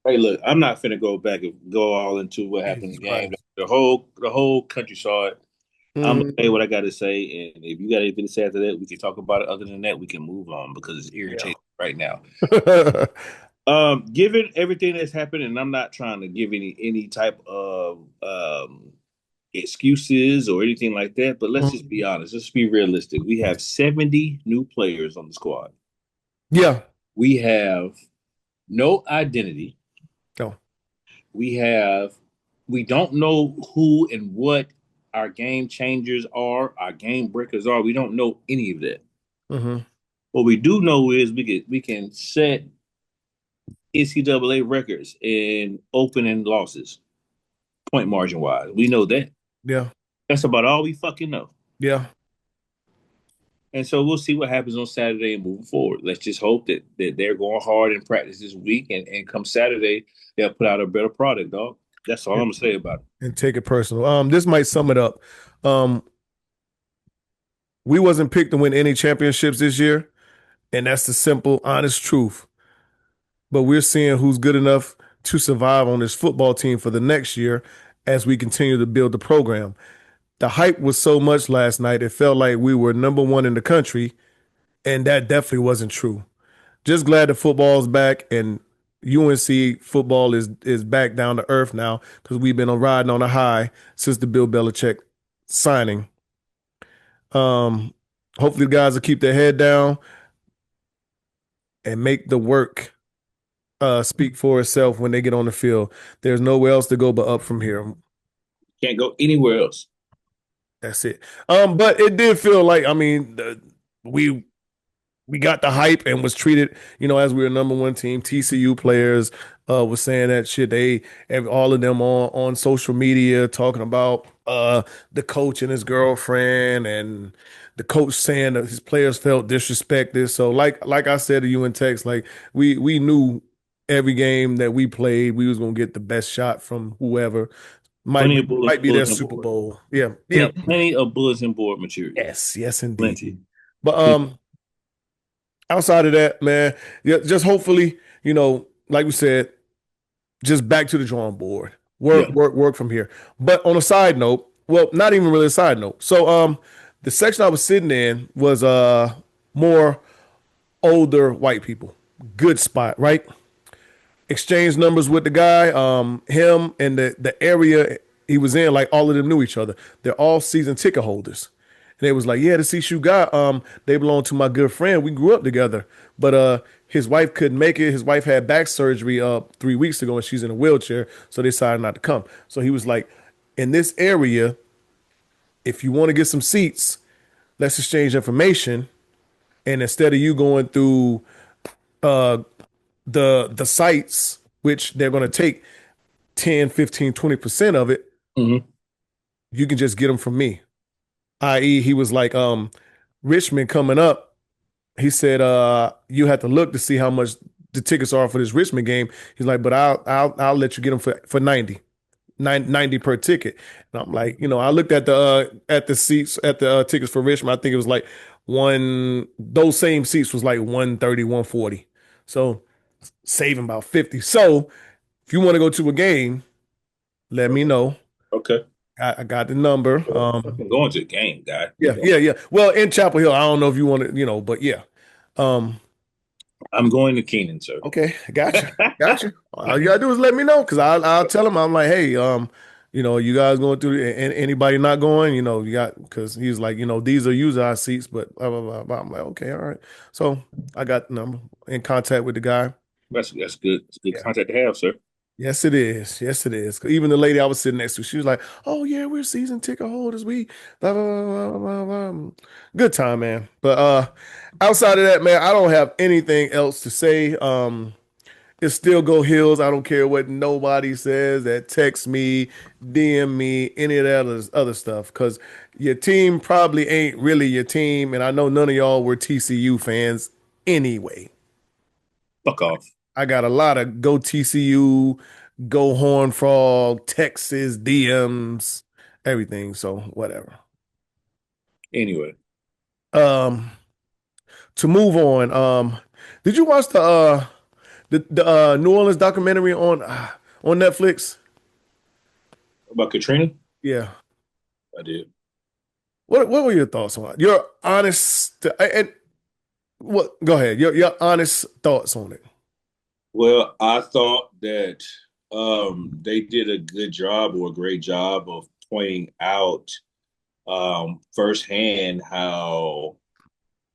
Hey, look, I'm not finna go back and go all into what happened in the game. The whole country saw it. Mm-hmm. I'm gonna say what I got to say, and if you got anything to say after that, we can talk about it. Other than that, we can move on because it's irritating right now. Given everything that's happened, and I'm not trying to give any type of excuses or anything like that, but let's just be honest. Let's be realistic. We have 70 new players on the squad. Yeah. We have no identity. No. We don't know who and what our game changers are, our game breakers are. We don't know any of that. Mm-hmm. What we do know is we can set NCAA records in opening losses, point margin wise. We know that. Yeah. That's about all we fucking know. Yeah. And so we'll see what happens on Saturday and moving forward. Let's just hope that they're going hard in practice this week, and come Saturday, they'll put out a better product, dog. That's all I'm gonna say about it. And take it personal. This might sum it up. We wasn't picked to win any championships this year, and that's the simple, honest truth. But we're seeing who's good enough to survive on this football team for the next year as we continue to build the program. The hype was so much last night, it felt like we were number one in the country, and that definitely wasn't true. Just glad the football's back and UNC football is back down to earth now because we've been riding on a high since the Bill Belichick signing. Hopefully the guys will keep their head down and make the work speak for itself when they get on the field. There's nowhere else to go but up from here. Can't go anywhere else. That's it. But it did feel like, we got the hype and was treated, as we were number one team. TCU players was saying that shit. All of them on social media talking about the coach and his girlfriend, and the coach saying that his players felt disrespected. So like I said to you in text, like we knew every game that we played, we was gonna get the best shot from whoever might be their Super Bowl. Yeah. Plenty of bulletin board material. Yes, indeed. Plenty. But outside of that, man, just hopefully, like we said, just back to the drawing board. Work from here. But on a side note, well, not even really a side note. So the section I was sitting in was more older white people. Good spot, right? Exchanged numbers with the guy. Him and the area he was in, like all of them knew each other. They're all season ticket holders. And they was like, yeah, the seats you got, they belong to my good friend. We grew up together. But his wife couldn't make it. His wife had back surgery 3 weeks ago, and she's in a wheelchair, so they decided not to come. So he was like, in this area, if you want to get some seats, let's exchange information. And instead of you going through the sites, which they're going to take 10, 15, 20% of it, you can just get them from me. I.e., he was like, Richmond coming up. He said, you have to look to see how much the tickets are for this Richmond game. He's like, but I'll let you get them for 90 per ticket. And I'm like, I looked at the seats at the tickets for Richmond. I think it was like those same seats was like 130, 140. So saving about 50. So if you want to go to a game, let me know. Okay. I got the number. I'm going to a game, guy. Yeah. Well, in Chapel Hill, I don't know if you want to, but yeah. I'm going to Keenan, sir. Okay, gotcha. All you gotta do is let me know, because I'll tell him. I'm like, hey, you guys going through, and anybody not going, you got, because he's like, these are user seats, but blah, blah, blah, blah. I'm like, okay, all right. So I got the number, in contact with the guy. That's good. It's good contact to have, sir. Yes, it is. 'Cause even the lady I was sitting next to, she was like, "Oh yeah, we're season ticket holders. We blah, blah, blah, blah, blah." Good time, man. But outside of that, man, I don't have anything else to say. It's still go Hills. I don't care what nobody says that text me, DM me, any of that other stuff, because your team probably ain't really your team, and I know none of y'all were TCU fans anyway. Fuck off. I got a lot of go TCU, go Horned Frog, Texas, DMs, everything. So whatever. Anyway. To move on, did you watch the New Orleans documentary on Netflix? About Katrina? Yeah. I did. What were your thoughts on it? Your honest, and what? Go ahead. Your honest thoughts on it. Well, I thought that they did a good job or a great job of pointing out firsthand how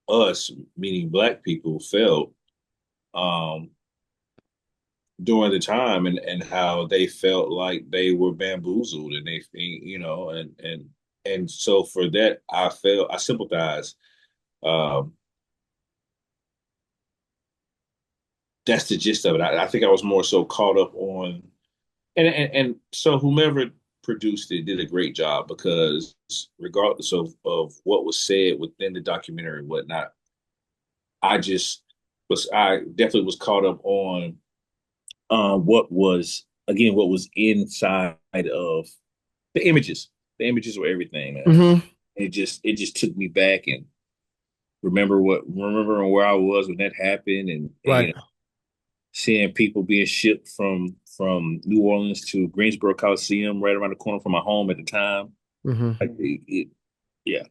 us, meaning Black people, felt um, during the time, and how they felt like they were bamboozled, and and so for that, I sympathize. Um, that's the gist of it. I think I was more so caught up on, and so whomever produced it did a great job, because regardless of what was said within the documentary and whatnot, I definitely was caught up on what was inside of the images. The images were everything, man. Mm-hmm. It just took me back, and remembering where I was when that happened, and Right. seeing people being shipped from New Orleans to Greensboro Coliseum, right around the corner from my home at the time. Mm-hmm. Like, yeah.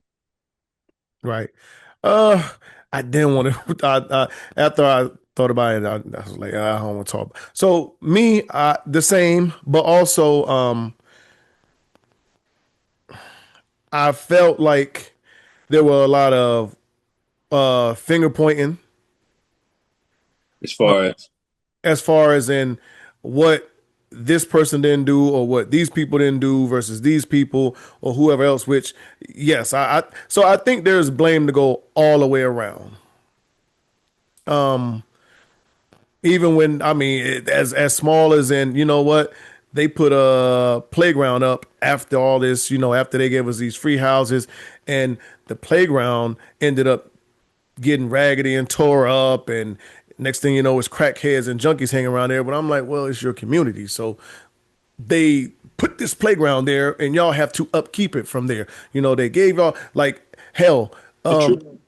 Right. Uh, I didn't want to. After I thought about it, I was like, I don't want to talk. So me, the same, but also, I felt like there were a lot of finger pointing As far as as far as in what this person didn't do or what these people didn't do versus these people or whoever else. Which, yes, so I think there's blame to go all the way around. Even when, I mean, as small as in, you know what, they put a playground up after all this, after they gave us these free houses, and the playground ended up getting raggedy and tore up, and next thing you know, it's crackheads and junkies hanging around there. But I'm like, well, it's your community, so they put this playground there, and y'all have to upkeep it from there. They gave y'all, like, hell. true.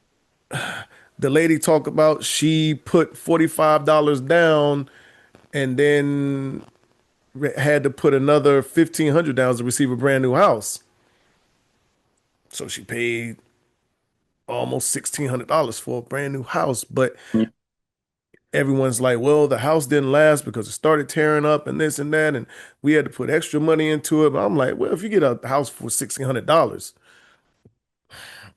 The lady talked about she put $45 down, and then had to put another 1,500 down to receive a brand new house. So she paid almost $1,600 for a brand new house. But everyone's like, well, the house didn't last because it started tearing up and this and that, and we had to put extra money into it. But I'm like, well, if you get a house for $1,600,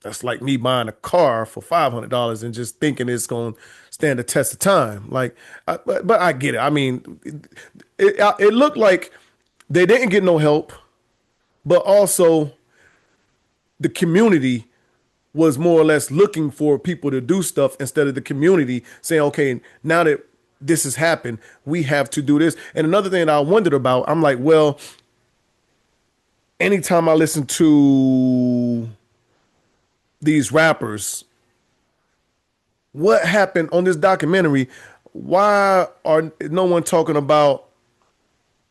that's like me buying a car for $500 and just thinking it's going to stand the test of time. Like, but I get it. I mean, it looked like they didn't get no help, but also the community was more or less looking for people to do stuff instead of the community saying, okay, now that this has happened, we have to do this. And another thing that I wondered about, I'm like, well, anytime I listen to these rappers, what happened on this documentary? Why are no one talking about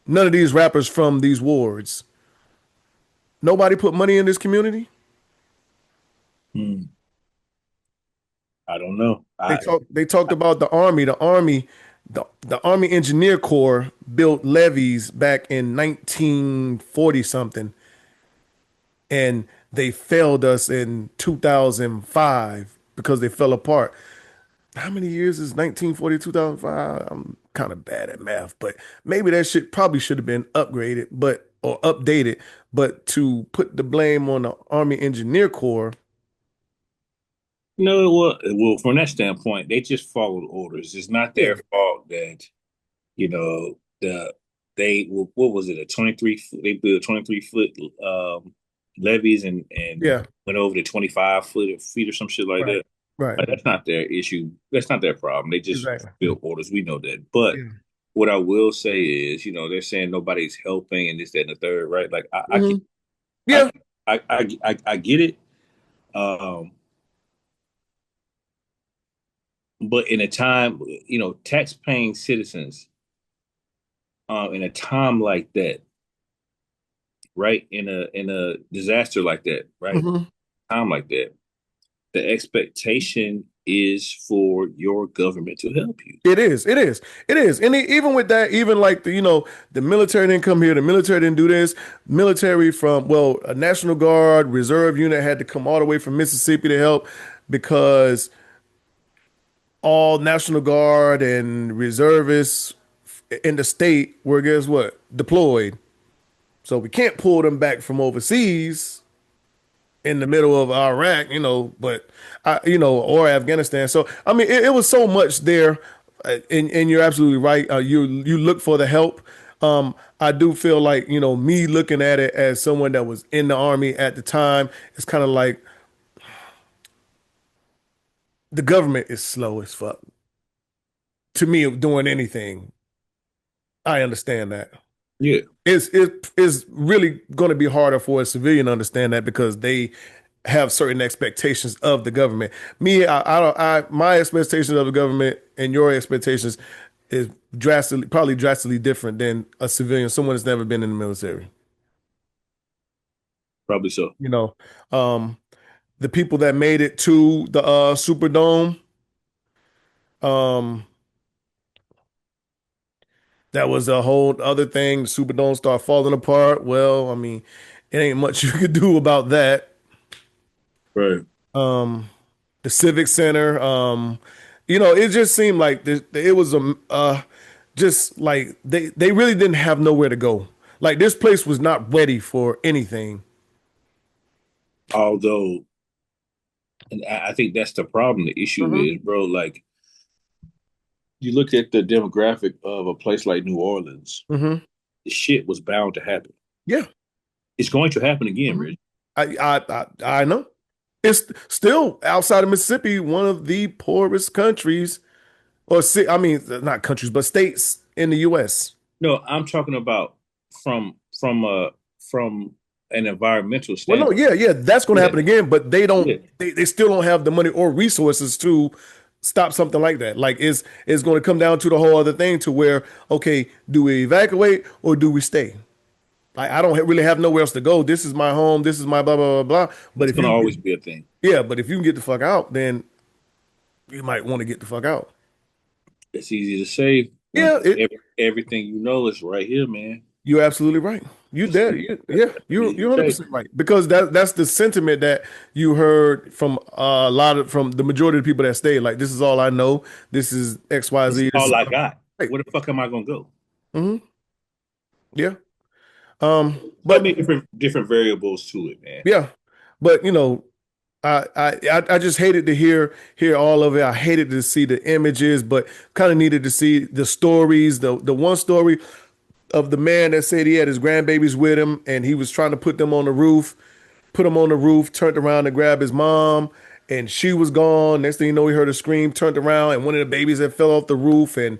none of these rappers from these wards? Nobody put money in this community. Hmm. I don't know. They talked about the army. The Army Engineer Corps built levees back in 1940 something, and they failed us in 2005 because they fell apart. How many years is 1940 2005? I'm kind of bad at math, but maybe that shit probably should have been upgraded, or updated. But to put the blame on the Army Engineer Corps, No, well, from that standpoint, they just followed orders. It's not yeah, their fault that, the what was it, a 23 foot, they built 23 foot levees, and yeah, went over to 25 feet or some shit like right, that. right, Like, that's not their issue. That's not their problem. They just exactly. built orders. We know that. But Yeah, what I will say is, they're saying nobody's helping and this, that, and the third, right? Like, hmm, I, yeah, I get it. Um, but in a time, tax-paying citizens, in a time like that, right? In a disaster like that, right? hmm, Time like that, the expectation is for your government to help you. it is, and even with that, even like the military didn't come here, the military didn't do this. Military from, well, a National Guard reserve unit had to come all the way from Mississippi to help because all National Guard and reservists in the state were, guess what, deployed. So we can't pull them back from overseas in the middle of Iraq, but or Afghanistan. So I mean, it was so much there, and you're absolutely right. You look for the help. I do feel like me looking at it as someone that was in the army at the time, it's kind of like the government is slow as fuck to me of doing anything. I understand that. Yeah. It's really going to be harder for a civilian to understand that because they have certain expectations of the government. Me, my expectations of the government and your expectations is probably drastically different than a civilian, someone that's never been in the military. Probably so. The people that made it to the Superdome, um, that was a whole other thing. The Superdome start falling apart. Well, I mean, it ain't much you could do about that. Right. The Civic Center, it just seemed like it was just like they really didn't have nowhere to go. Like this place was not ready for anything. Although, and I think that's the problem. The issue is, bro, like you look at the demographic of a place like New Orleans, the shit was bound to happen. Yeah. It's going to happen again, Rich. I know. It's still outside of Mississippi, one of the poorest countries, not countries, but states in the U.S. No, I'm talking about from an environmental standpoint. Well, no, yeah, that's going to happen again, but they don't. They still don't have the money or resources to stop something like that. Like it's going to come down to the whole other thing to where, okay, do we evacuate or do we stay? Like I don't really have nowhere else to go. This is my home. This is my blah blah blah blah. But it's gonna always be a thing. Yeah, but if you can get the fuck out, then you might want to get the fuck out. It's easy to say. Yeah, everything you know is right here, man. You're absolutely right. You're 100% right, because that's the sentiment that you heard from from the majority of the people that stayed. Like, this is all I know. This is XYZ. This is all I got. Right. Where the fuck am I gonna go? Yeah. But many different variables to it, man. Yeah, but I just hated to hear all of it. I hated to see the images, but kind of needed to see the stories. The one story of the man that said he had his grandbabies with him and he was trying to put them on the roof, turned around to grab his mom, and she was gone. Next thing you know, he heard a scream, turned around, and one of the babies had fell off the roof and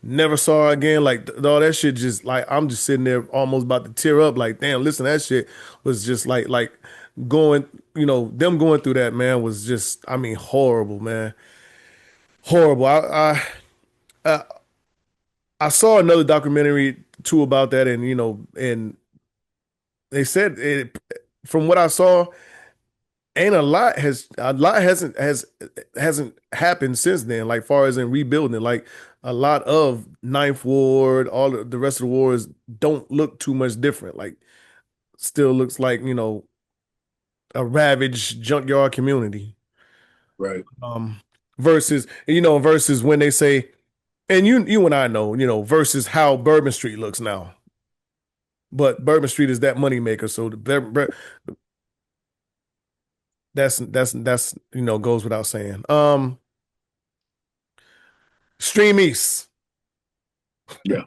never saw her again. Like, all that shit just, like, I'm just sitting there almost about to tear up. Like, damn, listen, that shit was just like going, them going through that, man, was just, I mean, horrible, man. Horrible. I saw another documentary too about that, and and they said from what I saw, hasn't happened since then. Like, far as in rebuilding it, like a lot of Ninth Ward, all of the rest of the wards don't look too much different. Like, still looks like a ravaged junkyard community, right? Versus when they say, and you and I know, versus how Bourbon Street looks now. But Bourbon Street is that moneymaker, so that's goes without saying. Stream East, yeah,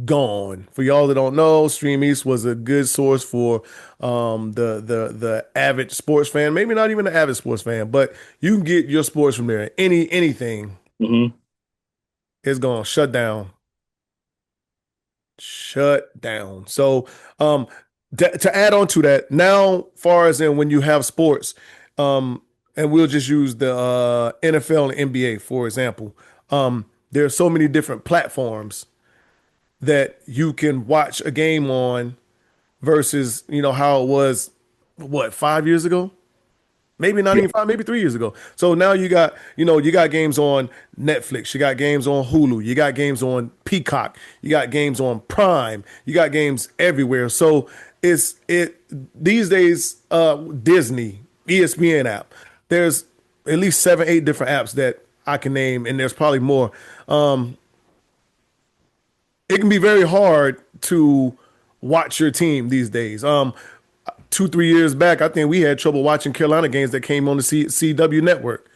gone. For y'all that don't know, Stream East was a good source for the avid sports fan. Maybe not even an avid sports fan, but you can get your sports from there. Anything. It's gone. Shut down. So to add on to that, now far as in when you have sports, and we'll just use the NFL and NBA for example, there are so many different platforms that you can watch a game on versus how it was 5 years ago, maybe not even 5, maybe 3 years ago. So now you got games on Netflix, you got games on Hulu, you got games on Peacock, you got games on Prime, you got games everywhere. So these days, Disney, ESPN app, there's at least 7, 8 different apps that I can name, and there's probably more. It can be very hard to watch your team these days. 2, 3 years back, I think we had trouble watching Carolina games that came on the CW network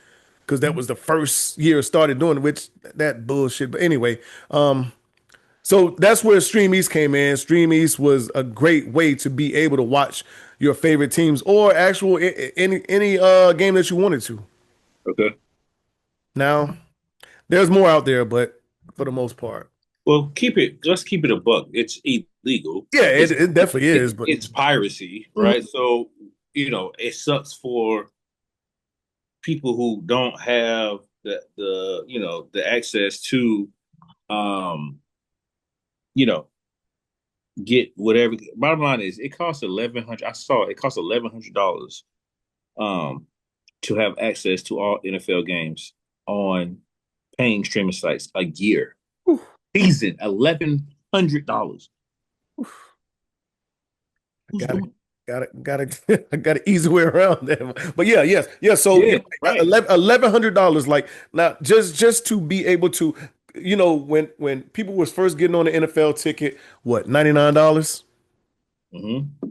because that was the first year it started doing it, which that bullshit. But anyway, so that's where Stream East came in. Stream East was a great way to be able to watch your favorite teams or actual any game that you wanted to. Okay. Now, there's more out there, but for the most part, Well, let's keep it a buck. It's illegal. yeah, it definitely is. But It's piracy, right? So, it sucks for people who don't have the access to, um, you know, get whatever. Bottom line is, it costs 1,100. I saw it costs $1,100, to have access to all NFL games on paying streaming sites a year. Season $1,100. Who's doing? Got I got an easy way around that. But yeah. So Yeah, right. $1,100, like now, just to be able to, when people was first getting on the NFL ticket, what $99? Mm-hmm.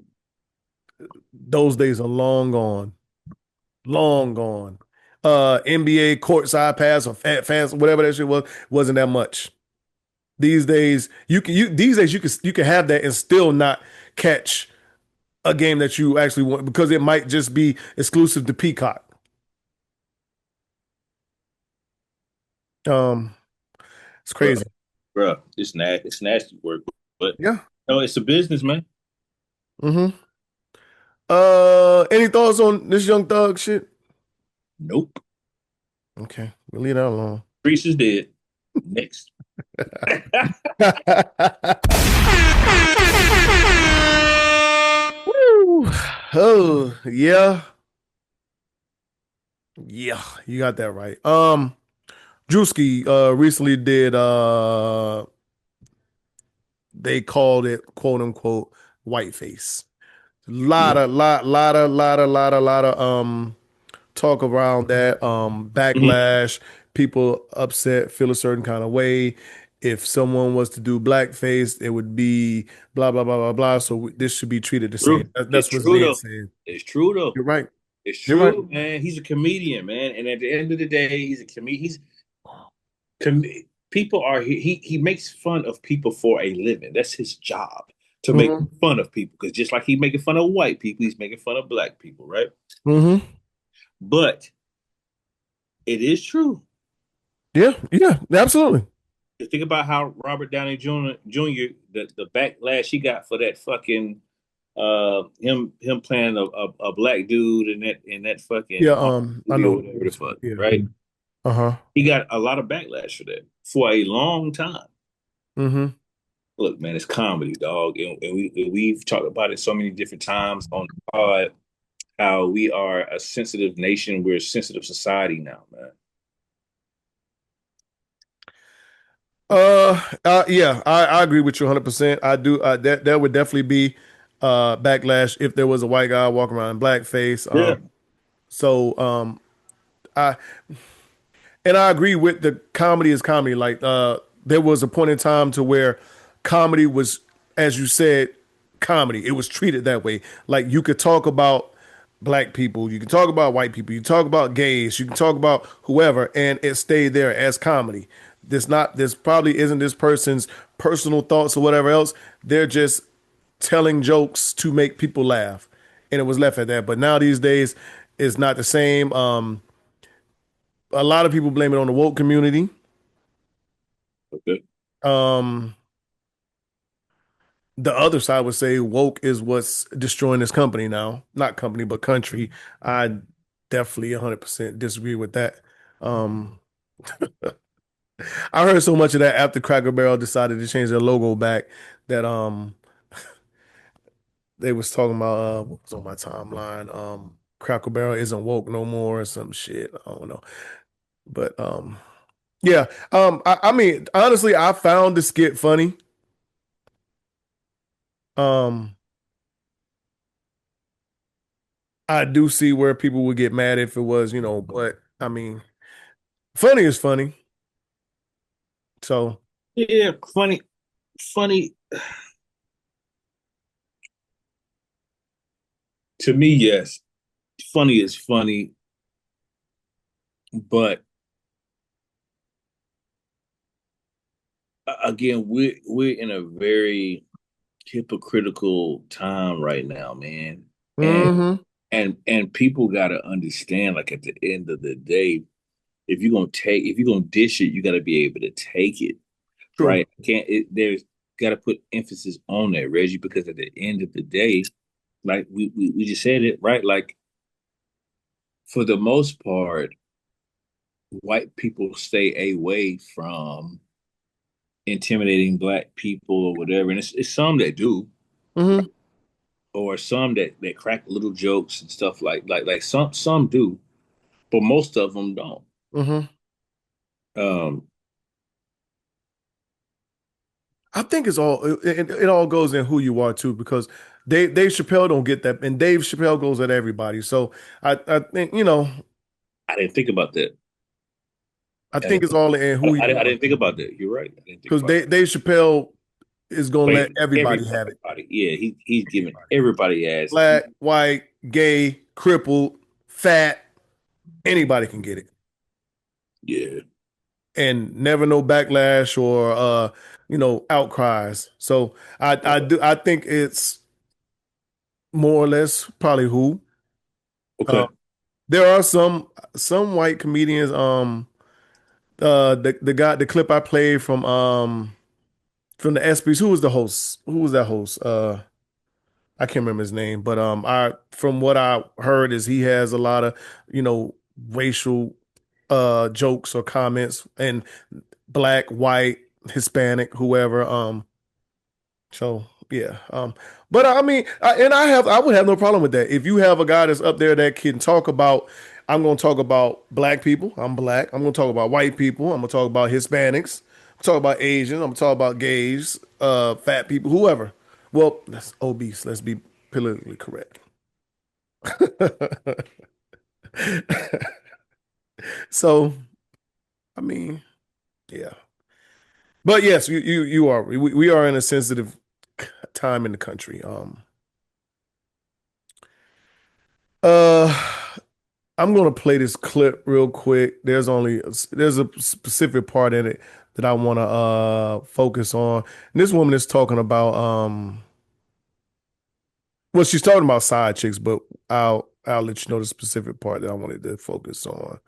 Those days are long gone, long gone. NBA courtside pass or fans, whatever that shit wasn't that much. These days, you can have that and still not catch a game that you actually want because it might just be exclusive to Peacock. Um, it's crazy. Bro, it's nasty work, but Yeah. no, it's a business, man. Mm-hmm. Any thoughts on this Young Thug shit? Nope. Okay, we'll leave that alone. Streetz is dead. Next. Woo. Oh, yeah. Yeah, you got that right. Druski recently did they called it quote unquote whiteface. Yeah. Lot of talk around that Mhm. backlash, people upset, feel a certain kind of way. If someone was to do blackface, it would be blah blah blah blah blah. So this should be treated the True. same. It's That's what's true being though. said. It's true though. You're right. It's You're right. true, man. He's a comedian, man. And at the end of the day, he's a comedian. Com- People are he makes fun of people for a living. That's his job, to make Mm-hmm. fun of people. Because just like he's making fun of white people, he's making fun of black people, right? Mm-hmm. But it is true. Yeah, absolutely. Think about how Robert Downey Jr. The backlash he got for that fucking him playing a black dude in that fucking Yeah, I movie or know. whatever the fuck, Yeah. right? Uh-huh. He got a lot of backlash for that for a long time. Mm-hmm. Look, man, it's comedy, dog, and we've talked about it so many different times on the pod. How we are a sensitive nation, we're a sensitive society now, man. Yeah, I agree with you 100%. I do. That would definitely be backlash if there was a white guy walking around in blackface. Yeah. So I and I agree with the comedy is comedy. Like there was a point in time to where comedy was, as you said, comedy. It was treated that way. Like you could talk about black people, you can talk about white people, you can talk about gays, you can talk about whoever, and it stayed there as comedy. This probably isn't this person's personal thoughts or whatever else. They're just telling jokes to make people laugh. And it was left at that. But now these days it's not the same. A lot of people blame it on the woke community. Okay. Um, the other side would say woke is what's destroying this company now. Not company, but country. I definitely 100% disagree with that. Um, I heard so much of that after Cracker Barrel decided to change their logo back that they was talking about what was on my timeline. Cracker Barrel isn't woke no more or some shit. I don't know. But yeah. I mean honestly I found the skit funny. Um I do see where people would get mad if it was, but I mean, funny is funny. So Yeah, funny. To me, yes, funny is funny, but again, we're in a very hypocritical time right now, man. And mm-hmm. and people gotta understand, like at the end of the day, if you're gonna dish it, you gotta be able to take it. True. Right? There's gotta put emphasis on that, Reggie, because at the end of the day, like we just said it, right? Like for the most part, white people stay away from intimidating black people or whatever. And it's some that do, Mm-hmm. or some that crack little jokes and stuff like some do, but most of them don't. Mm-hmm. Um, I think it all goes in who you are too, because Dave Chappelle don't get that, and Dave Chappelle goes at everybody. So I think I didn't think about that. I think it's all in who you I are, didn't think about that. You're right. I didn't think because about Dave Chappelle is gonna that. let everybody have it. Everybody, yeah, he's giving everybody ass. Black, white, gay, crippled, fat, anybody can get it, Yeah. and never no backlash or outcries. So I think it's more or less probably who. Okay. There are some white comedians. The clip I played from the ESPYs. Who was the host? Who was that host? I can't remember his name, but I from what I heard is he has a lot of racial jokes or comments, and black, white, Hispanic, whoever. So yeah. But I mean, I would have no problem with that. If you have a guy that's up there that can talk about, I'm going to talk about black people. I'm black. I'm going to talk about white people. I'm going to talk about Hispanics. I'm talk about Asians. I'm going to talk about gays, fat people, whoever. Well, that's obese. Let's be politically correct. So, I mean, yeah. But yes, you are. We are in a sensitive time in the country. Uh, I'm gonna play this clip real quick. There's a specific part in it that I want to focus on. And this woman is talking about well, she's talking about side chicks, but I'll let you know the specific part that I wanted to focus on.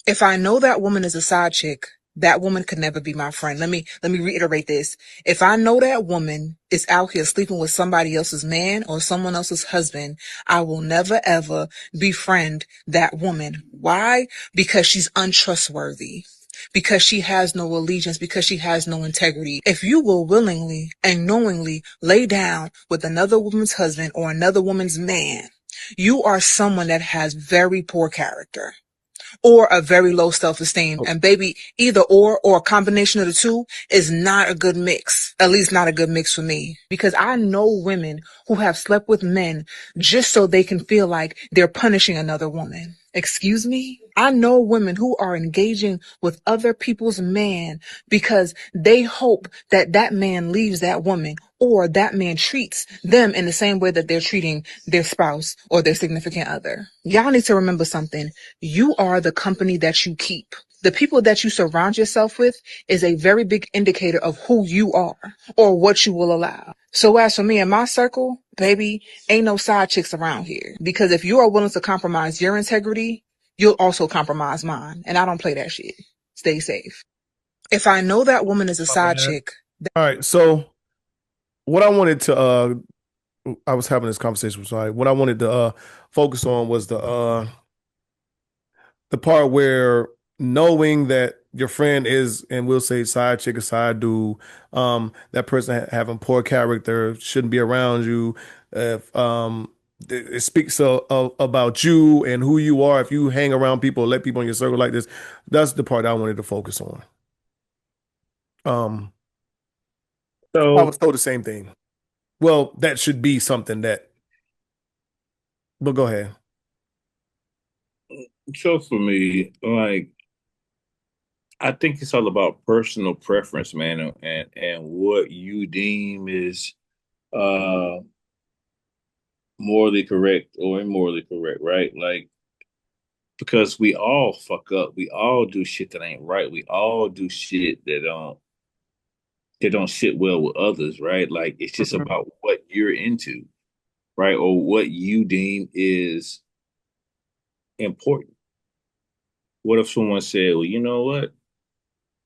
If I know that woman is a side chick, that woman could never be my friend. Let me reiterate this. If I know that woman is out here sleeping with somebody else's man or someone else's husband, I will never ever befriend that woman. Why? Because she's untrustworthy. Because she has no allegiance, because she has no integrity. If you will willingly and knowingly lay down with another woman's husband or another woman's man, you are someone that has very poor character or a very low self-esteem. And baby, either or a combination of the two is not a good mix. At least not a good mix for me. Because I know women who have slept with men just so they can feel like they're punishing another woman. Excuse me? I know women who are engaging with other people's man because they hope that that man leaves that woman or that man treats them in the same way that they're treating their spouse or their significant other. Y'all need to remember something. You are the company that you keep. The people that you surround yourself with is a very big indicator of who you are or what you will allow. So as for me and my circle, baby, ain't no side chicks around here. Because if you are willing to compromise your integrity, you'll also compromise mine. And I don't play that shit. Stay safe. If I know that woman is a side chick. All right. So what I wanted to I was having this conversation with somebody. What I wanted to focus on was the part where knowing that your friend is, and we'll say side chick or side dude, that person having poor character, shouldn't be around you. If it speaks about you and who you are. If you hang around people, let people in your circle like this, that's the part I wanted to focus on. I So was told the same thing. Well, that should be something that. But go ahead. So for me, like I think it's all about personal preference, man, and what you deem is uh morally correct or immorally correct, right? Like because we all fuck up, we all do shit that ain't right, we all do shit that don't sit well with others, right? Like it's just Mhm. about what you're into, right? Or what you deem is important. What if someone said, well, you know what?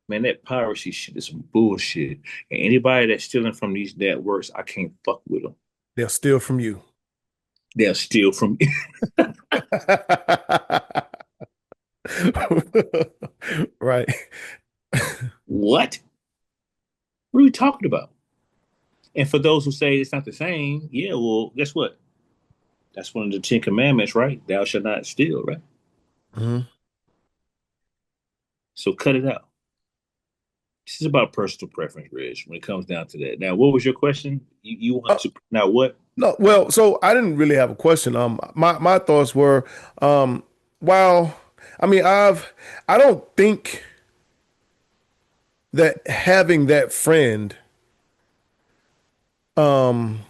Man, that piracy shit is some bullshit. And anybody that's stealing from these networks, I can't fuck with them. They'll steal from you. They'll steal from me. Right. What? What are we talking about? And for those who say it's not the same, yeah, well, guess what? That's one of the 10 Commandments, right? Thou shalt not steal, right? Mhm. So cut it out. This is about personal preference, Rich, when it comes down to that. Now, what was your question? You want to now what? No, well, so I didn't really have a question. My thoughts were, um, while I mean, I don't think that having that friend, um,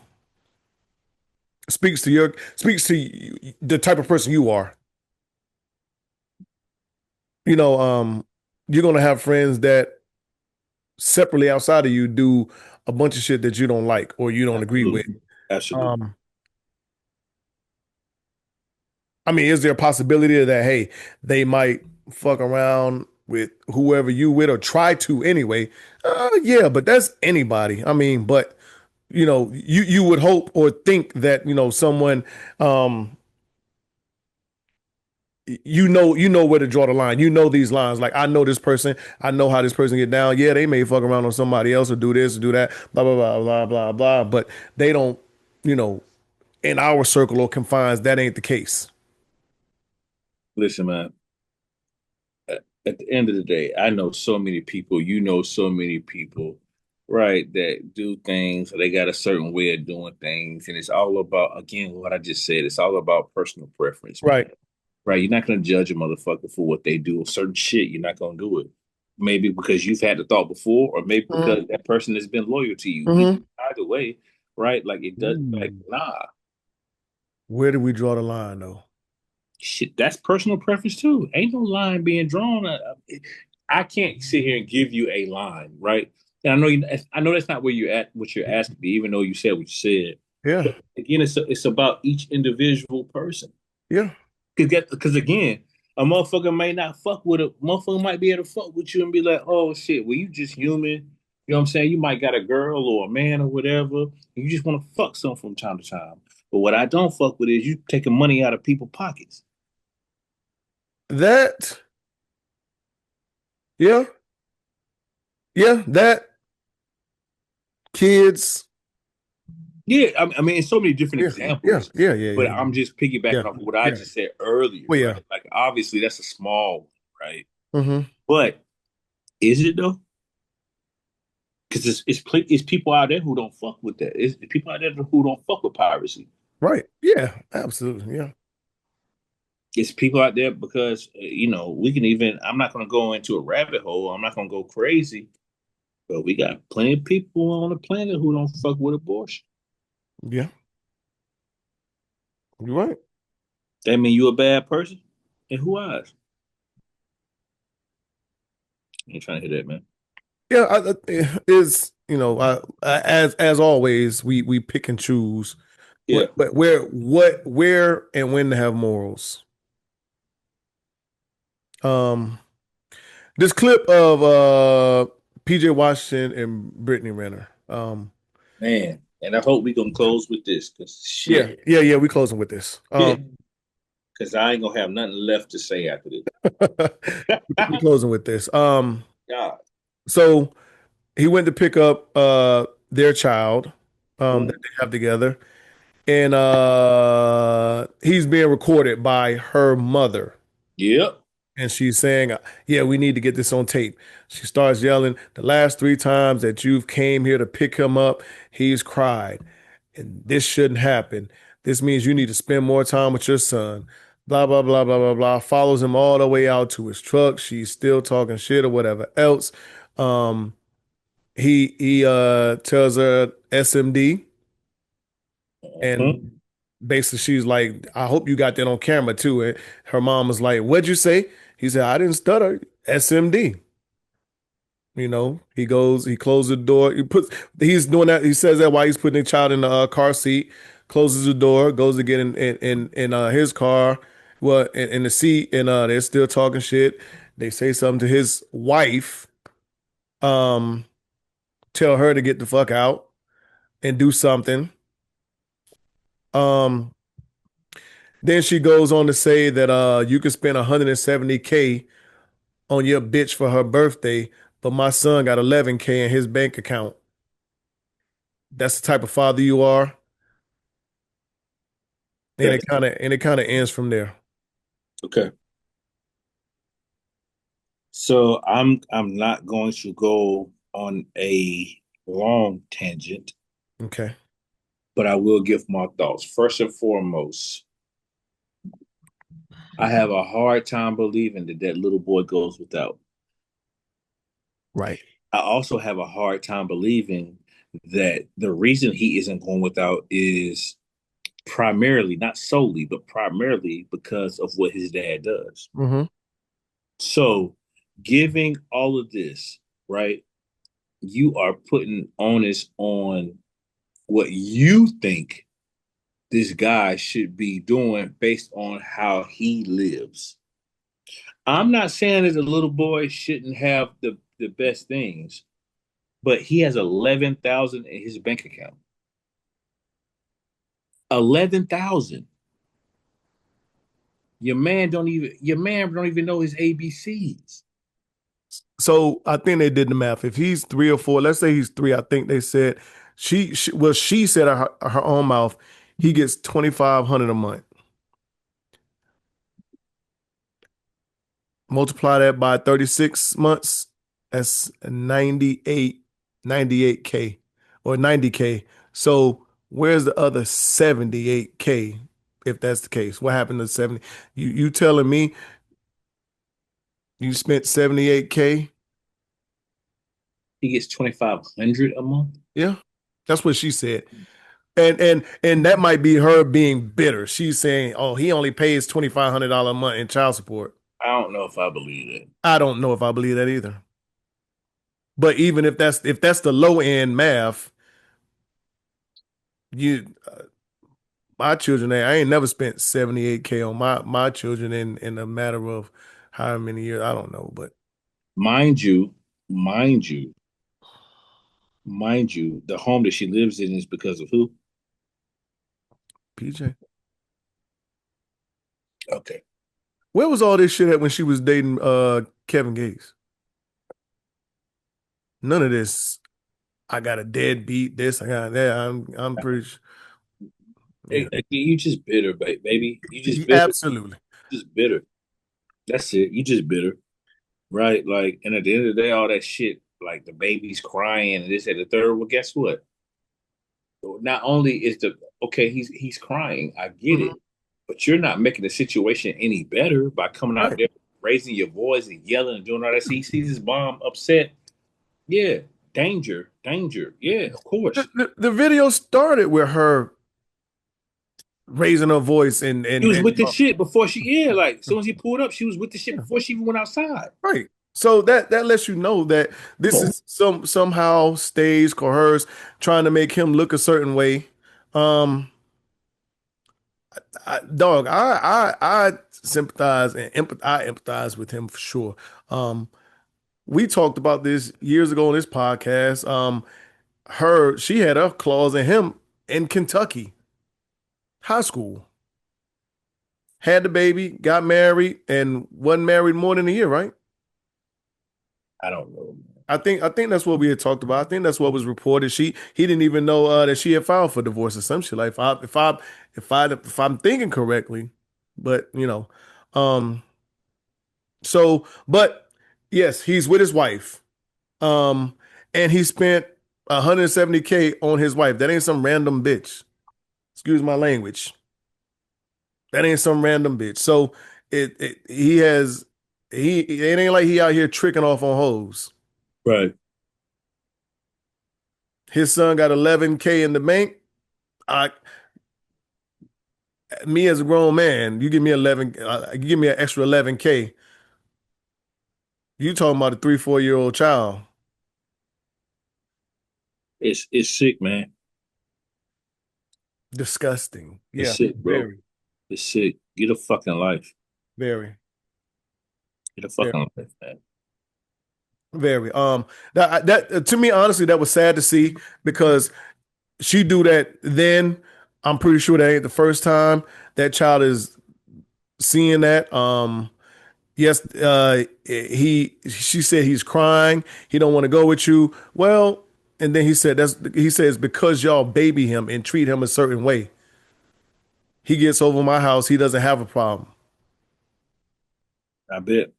speaks to the type of person you are. You know, you're gonna have friends that separately outside of you do a bunch of shit that you don't like or you don't agree with. Absolutely. Absolutely. Um, I mean, is there a possibility that hey, they might fuck around with whoever you with or try to anyway? Yeah, but that's anybody. I mean, but you would hope or think that someone you know where to draw the line. You know these lines. Like I know this person. I know how this person get down. Yeah, they may fuck around on somebody else or do this or do that. Blah blah blah blah blah blah. But they don't. You know, in our circle or confines, that ain't the case. Listen, man, at the end of the day, I know so many people, you know so many people, right, that do things, they got a certain way of doing things. And it's all about, again, what I just said, it's all about personal preference, man. Right. Right? You're not going to judge a motherfucker for what they do. Certain shit, you're not going to do it. Maybe because you've had the thought before, or maybe Mm-hmm. because that person has been loyal to you. Mm-hmm. Either way, right? Like it does, like, Ooh. nah, Where do we draw the line, though? shit, that's personal preference too. Ain't no line being drawn. I can't sit here and give you a line, right? And I know that's not where you're at, what you're asking me, even though you said what you said. Yeah. But again, it's about each individual person. Yeah. Because again, a motherfucker may not fuck with a motherfucker might be able to fuck with you and be like, oh shit, well you just human. You know what I'm saying? You might got a girl or a man or whatever, and you just want to fuck some from time to time. But what I don't fuck with is you taking money out of people's pockets. That. Yeah. Yeah. That. Kids. Yeah, I mean, it's so many different Yeah. Yeah. examples, Yeah. Yeah. but Yeah. I'm just Yeah. piggybacking off of what I Yeah. just said earlier, Well, yeah. right? Like, obviously, that's a small one, right? Mm-hmm. But is it though? Because it's people out there who don't fuck with that. It's people out there who don't fuck with piracy. Right. Yeah. Absolutely. Yeah. It's people out there because we can even. I'm not going to go into a rabbit hole. I'm not going to go crazy, but we got plenty of people on the planet who don't fuck with abortion. Yeah. You're right. That mean you a bad person? In who eyes? I ain't trying to hear that, man. Yeah. Is as always we pick and choose. Yeah. But where and when to have morals. Um. This clip of PJ Washington and Brittany Renner. Man, and I hope we gonna close with this because Yeah, shit, yeah, yeah. We closing with this. because I ain't gonna have nothing left to say after this. We closing with this. God. So he went to pick up their child that Mhm. they have together, and he's being recorded by her mother. Yep. And she's saying, yeah, we need to get this on tape. She starts yelling, the last 3 times that you've came here to pick him up, he's cried. And this shouldn't happen. This means you need to spend more time with your son. blah blah blah blah blah blah. Follows him all the way out to his truck. She's still talking shit or whatever else. Um, he tells her SMD, Hmm. and basically she's like, I hope you got that on camera too. And her mom was like, what'd you say? He said, I didn't stutter. SMD. He goes, he closes the door. He's doing that. He says that while he's putting the child in the car seat, closes the door, goes to get in his car, well, in the seat, and they're still talking shit. They say something to his wife, um, tell her to get the fuck out and do something. Um, then she goes on to say that you can spend 170K on your bitch for her birthday, but my son got 11K in his bank account. That's the type of father you are. And Okay. it kind of ends from there. Okay. So I'm not going to go on a long tangent, Okay. but I will give my thoughts. First and foremost, I have a hard time believing that that little boy goes without. Right. I also have a hard time believing that the reason he isn't going without is primarily, not solely, but primarily because of what his dad does. Mm-hmm. So, giving all of this, right, you are putting onus on what you think this guy should be doing based on how he lives. I'm not saying that the little boy shouldn't have the best things, but he has 11,000 in his bank account. 11,000. Your man don't even know his ABCs. So I think they did the math. If he's 3 or 4, let's say he's 3, I think they said she said her own mouth, he gets 2,500 a month. Multiply that by 36 months, that's 98K or 90K. So where's the other 78K if that's the case? What happened to 70? You telling me you spent 78K? He gets 2,500 a month. Yeah. That's what she said. And that might be her being bitter. She's saying, "Oh, he only pays $2,500 a month in child support." I don't know if I believe it. I don't know if I believe that either. But even if that's the low end math, you my children, I ain't never spent 78K on my children in a matter of how many years, I don't know, but Mind you, mind you, mind you, the home that she lives in is because of who? PJ, Okay. where was all this shit at when she was dating Kevin Gates? None of this. I got a deadbeat. This I got that. I'm pretty sure. Yeah. You just bitter, baby. You just bitter. Absolutely. Just bitter. That's it. You just bitter. Right? Like, and at the end of the day, all that shit, like the baby's crying and this and the third. Well, guess what? Not only is the okay, he's crying. I get Mhm. it, but you're not making the situation any better by coming out Right. there, raising your voice and yelling and doing all that. He sees his mom upset. Yeah, danger, danger. Yeah, of course. The video started with her raising her voice and He was with the and shit before she, yeah, like as soon as he pulled up, she was with the shit before she even went outside. right. So that lets you know that this is somehow staged, coerced, trying to make him look a certain way. Um, I sympathize and empathize with him for sure. We talked about this years ago on this podcast. She had her claws in him in Kentucky high school. Had the baby, got married, and wasn't married more than a year, right? I don't know. I think that's what we had talked about. I think that's what was reported. He didn't even know that she had filed for divorce or some shit. Like if I'm thinking correctly, but um, so but yes, he's with his wife, um, and he spent 170K on his wife. That ain't some random bitch. Excuse my language. That ain't some random bitch. So it ain't like he out here tricking off on hoes. Right. His son got 11K in the bank. I Me as a grown man, you give me you give me an extra 11K. You talking about a 3-4 year old child? It's sick, man. Disgusting. It's Yeah, sick, bro. very, It's sick. Get a fucking life. very, Get a very, fucking life, man. very. That to me, honestly, that was sad to see because she do that. Then I'm pretty sure that ain't the first time that child is seeing that. Yes, she said he's crying. He don't want to go with you. Well, and then he says because y'all baby him and treat him a certain way. He gets over my house, he doesn't have a problem. I bet.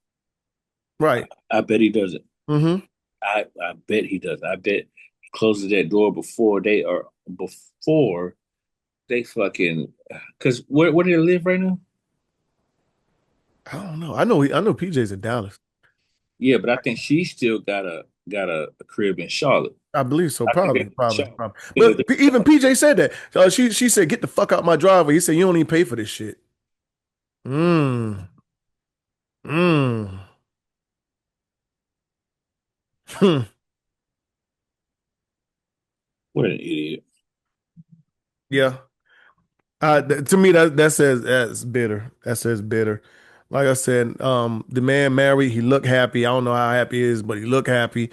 Right. I bet he doesn't. Mm-hmm. I bet he does. I bet he closes that door before they fucking. Because where do they live right now? I don't know. I know PJ's in Dallas. Yeah, but I think she still got a crib in Charlotte. I believe so. I think Probably, they probably, Charlotte. probably. But even PJ said that. She said, "Get the fuck out my driveway." He said, "You don't even pay for this shit." Mm. Mm. Hmm. What an idiot. Yeah. To me, that says that's bitter. That says bitter. Like I said, the man married. He looked happy. I don't know how happy he is, but he looked happy.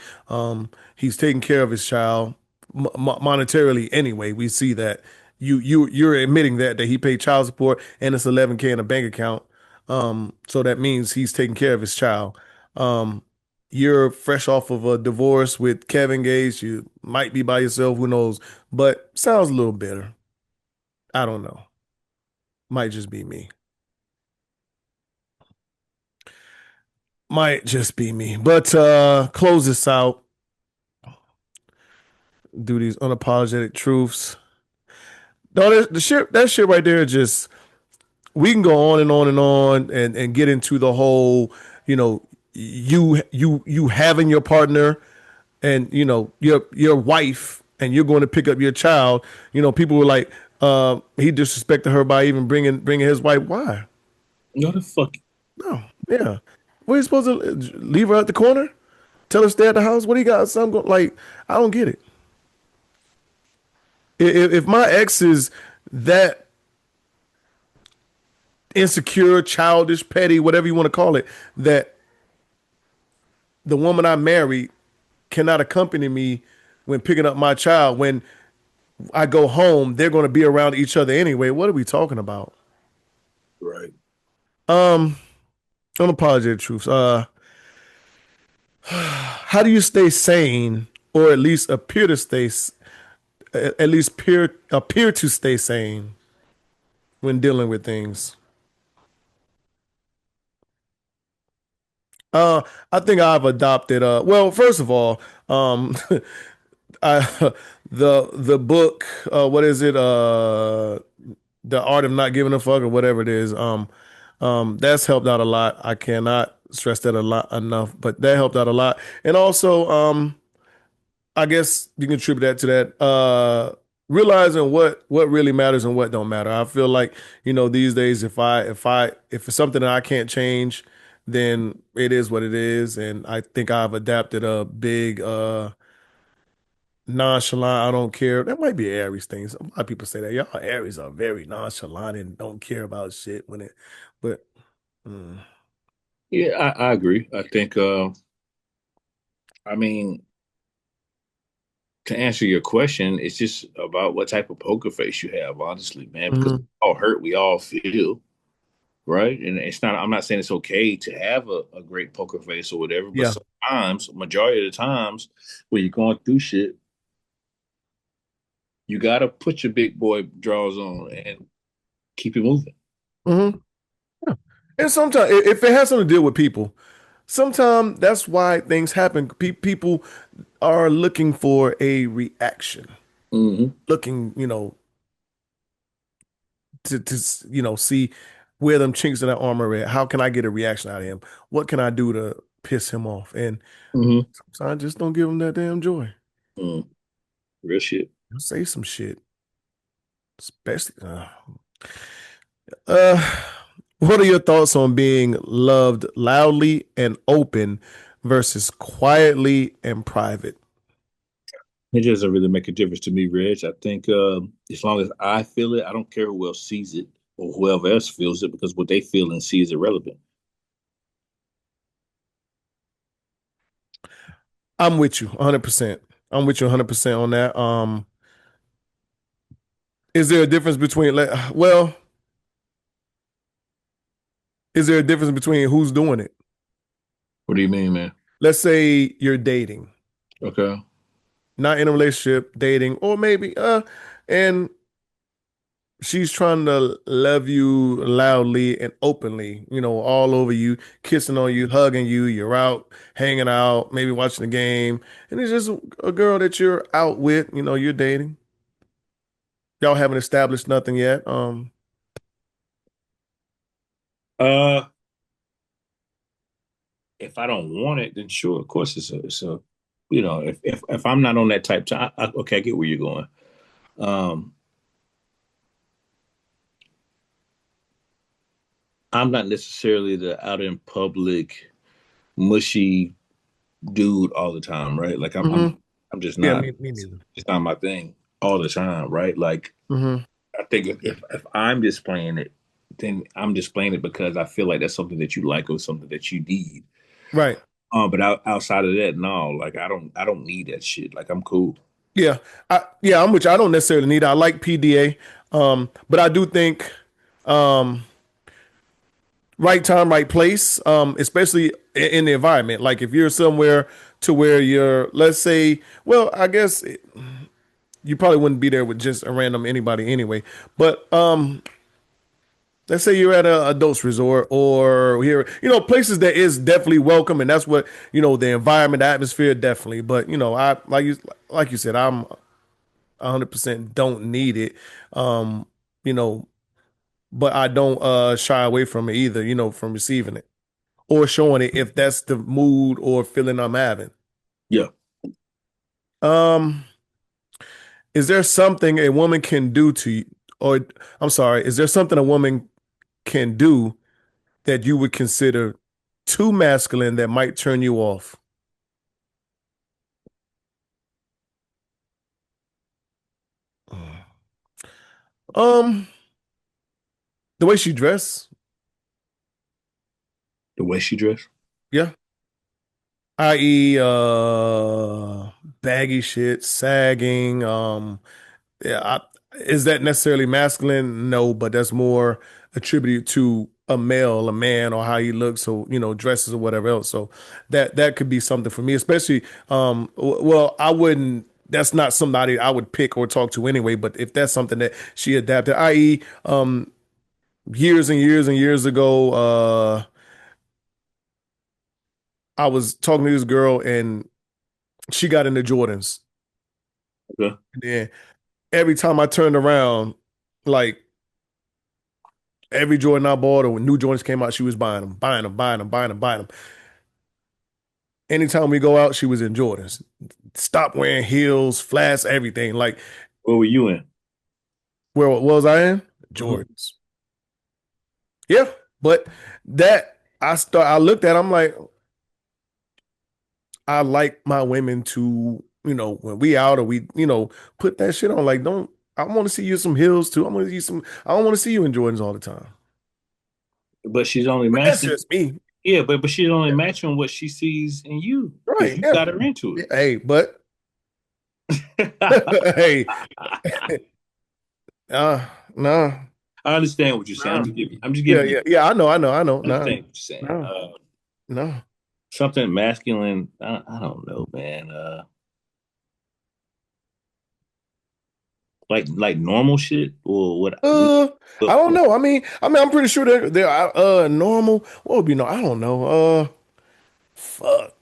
He's taking care of his child monetarily. Anyway, we see that you're admitting that he paid child support and it's 11K in a bank account. So that means he's taking care of his child. Um, you're fresh off of a divorce with Kevin Gates. You might be by yourself. Who knows? But sounds a little bitter. I don't know. Might just be me. Might just be me. But close this out. Do these unapologetic truths. No, that shit right there just we can go on and on and on and get into the whole, you know, you having your partner and you know your wife and you're going to pick up your child. You know, people were like, he disrespected her by even bringing his wife. Why? No, the fuck. No, yeah. What are you supposed to leave her at the corner? Tell her stay at the house? What do you got? Something like I don't get it. If my ex is that insecure, childish, petty, whatever you want to call it, that the woman I married cannot accompany me when picking up my child, when I go home, they're going to be around each other anyway. What are we talking about? Right. Unapologetic truths. How do you stay sane, or at least appear to stay sane when dealing with things? I think I've adopted. Well, first of all, I the book. What is it? The Art of Not Giving a Fuck, or whatever it is. That's helped out a lot. I cannot stress that a lot enough, but that helped out a lot. And also, I guess you can attribute that to that. Realizing what really matters and what don't matter. I feel like, you know, these days, if it's something that I can't change, then it is what it is. And I think I've adapted a big nonchalant. I don't care. That might be Aries things. A lot of people say that y'all Aries are very nonchalant and don't care about shit when it, but. Yeah, I agree. I think. I mean, to answer your question, it's just about what type of poker face you have, honestly, man. Because we all hurt, we all feel, right? And it's not. I'm not saying it's okay to have a great poker face or whatever, but Yeah. sometimes, majority of the times, when you're going through shit, you gotta put your big boy drawers on and keep it moving. Mm-hmm. Yeah. And sometimes, if it has something to do with people, sometimes that's why things happen. People are looking for a reaction, Mm-hmm. looking, you know, to see where them chinks in that armor are at. How can I get a reaction out of him? What can I do to piss him off? And sometimes I just don't give him that damn joy. Real shit. Say some shit, especially. Uh, what are your thoughts on being loved loudly and open versus quietly and private? It doesn't really make a difference to me, Reg. I think as long as I feel it, I don't care who else sees it or whoever else feels it, because what they feel and see is irrelevant. I'm with you 100%. I'm with you 100% on that. Is there a difference between is there a difference between who's doing it? What do you mean, man? Let's say you're dating, Okay. not in a relationship, dating, or maybe and she's trying to love you loudly and openly, all over you, kissing on you, hugging you. You're out, hanging out, maybe watching the game. And it's just a girl that you're out with, you're dating. Y'all haven't established nothing yet. Uh, if I don't want it, then sure, of course it's a if I'm not on that type time, okay, I get where you're going. I'm not necessarily the out in public mushy dude all the time, right? Like I'm just Yeah, not. me neither. It's not my thing all the time, right? Like I think if I'm displaying it, then I'm displaying it because I feel like that's something that you like or something that you need. Right. But outside of that, no, like I don't need that shit. Like I'm cool. Yeah. I'm with you. I don't necessarily need it. I like PDA. But I do think right time, right place, especially in the environment. Like if you're somewhere to where you're, let's say, well, I guess you probably wouldn't be there with just a random anybody anyway. But let's say you're at a adults resort or here, places that is definitely welcome, and that's what the environment, the atmosphere, definitely. But I like you said, I'm 100% don't need it. You know, but I don't shy away from it either, from receiving it or showing it if that's the mood or feeling I'm having. Yeah. Um, is there something a woman can do to you, or I'm sorry, is there something a woman can do that you would consider too masculine that might turn you off? Um, the way she dress. The way she dressed. Yeah. I.e., baggy shit, sagging. Yeah, is that necessarily masculine? No, but that's more attributed to a male, a man, or how he looks, so dresses or whatever else. So that could be something for me, especially. Well, I wouldn't. That's not somebody I would pick or talk to anyway. But if that's something that she adapted, i.e., years and years and years ago, I was talking to this girl and she got into Jordans. Okay. And then every time I turned around, like every Jordan I bought or when new Jordans came out, she was buying them, buying them, buying them, buying them, buying them. Anytime we go out, she was in Jordans. Stop wearing heels, flats, everything. Like, What were you in? where was I in? Mhm. Jordans. Yeah, but that I looked at, I'm like, I like my women to, when we out or we, put that shit on. Like, don't I want to see you some heels too. I don't want to see you in Jordans all the time. But she's only But that's matching. just me. Yeah, but she's only matching what she sees in you because Right. you Yeah. got her into Hey, but it. hey, no. I understand what you're saying. I'm just Yeah, giving you. yeah. I know. I No, understand what you're saying. no, no. Something masculine. I don't know, man. Like normal shit or what? I don't know. I'm pretty sure they're normal. What would be no? I don't know. Fuck.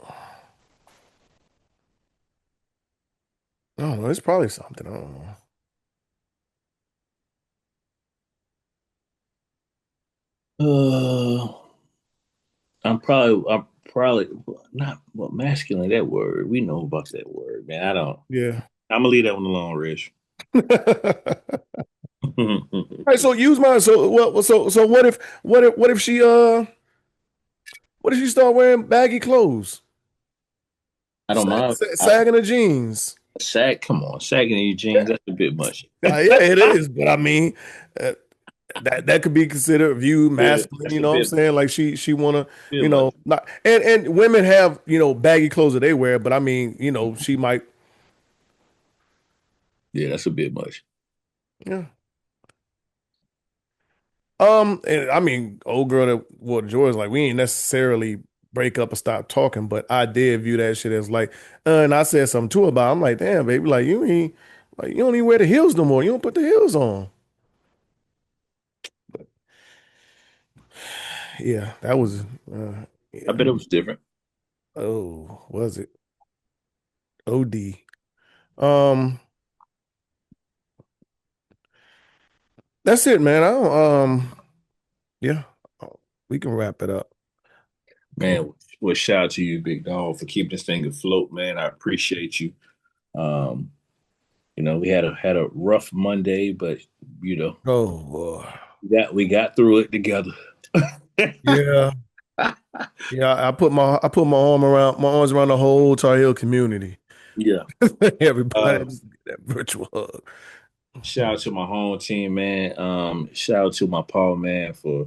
I don't know. It's probably something. I don't know. Uh, I'm probably not well, masculine. That word, we know about that word, man. I don't. Yeah. I'm gonna leave that one alone, Rich. All right, so use mine. So so what if she what if she start wearing baggy clothes, I don't mind. sagging her jeans? Come on, sagging in your jeans. That's a bit much. Yeah, it is. But I mean, uh, that could be considered viewed Yeah, masculine. that's You a know what I'm bit, saying? Like she wanna, bit much. not and women have baggy clothes that they wear. But I mean, she might. Yeah, that's a bit much. Yeah. And I mean, old girl that wore Jordans, like we ain't necessarily break up or stop talking, but I did view that shit as like, and I said something to her about. I'm like, damn, baby, like you don't even wear the heels no more. You don't put the heels on. But yeah, that was, I yeah. bet it was different. Oh, was it OD? Um, that's it, man. I don't, yeah, we can wrap it up. Man, well, shout out to you, big dog, for keeping this thing afloat, man. I appreciate you. Um, we had a rough Monday, but you know, Oh boy. we got through it together. Yeah. Yeah, I put my arms around the whole Tar Heel community. Yeah. Everybody just get that virtual hug. Shout out to my home team, man. Shout out to my Paul, man, for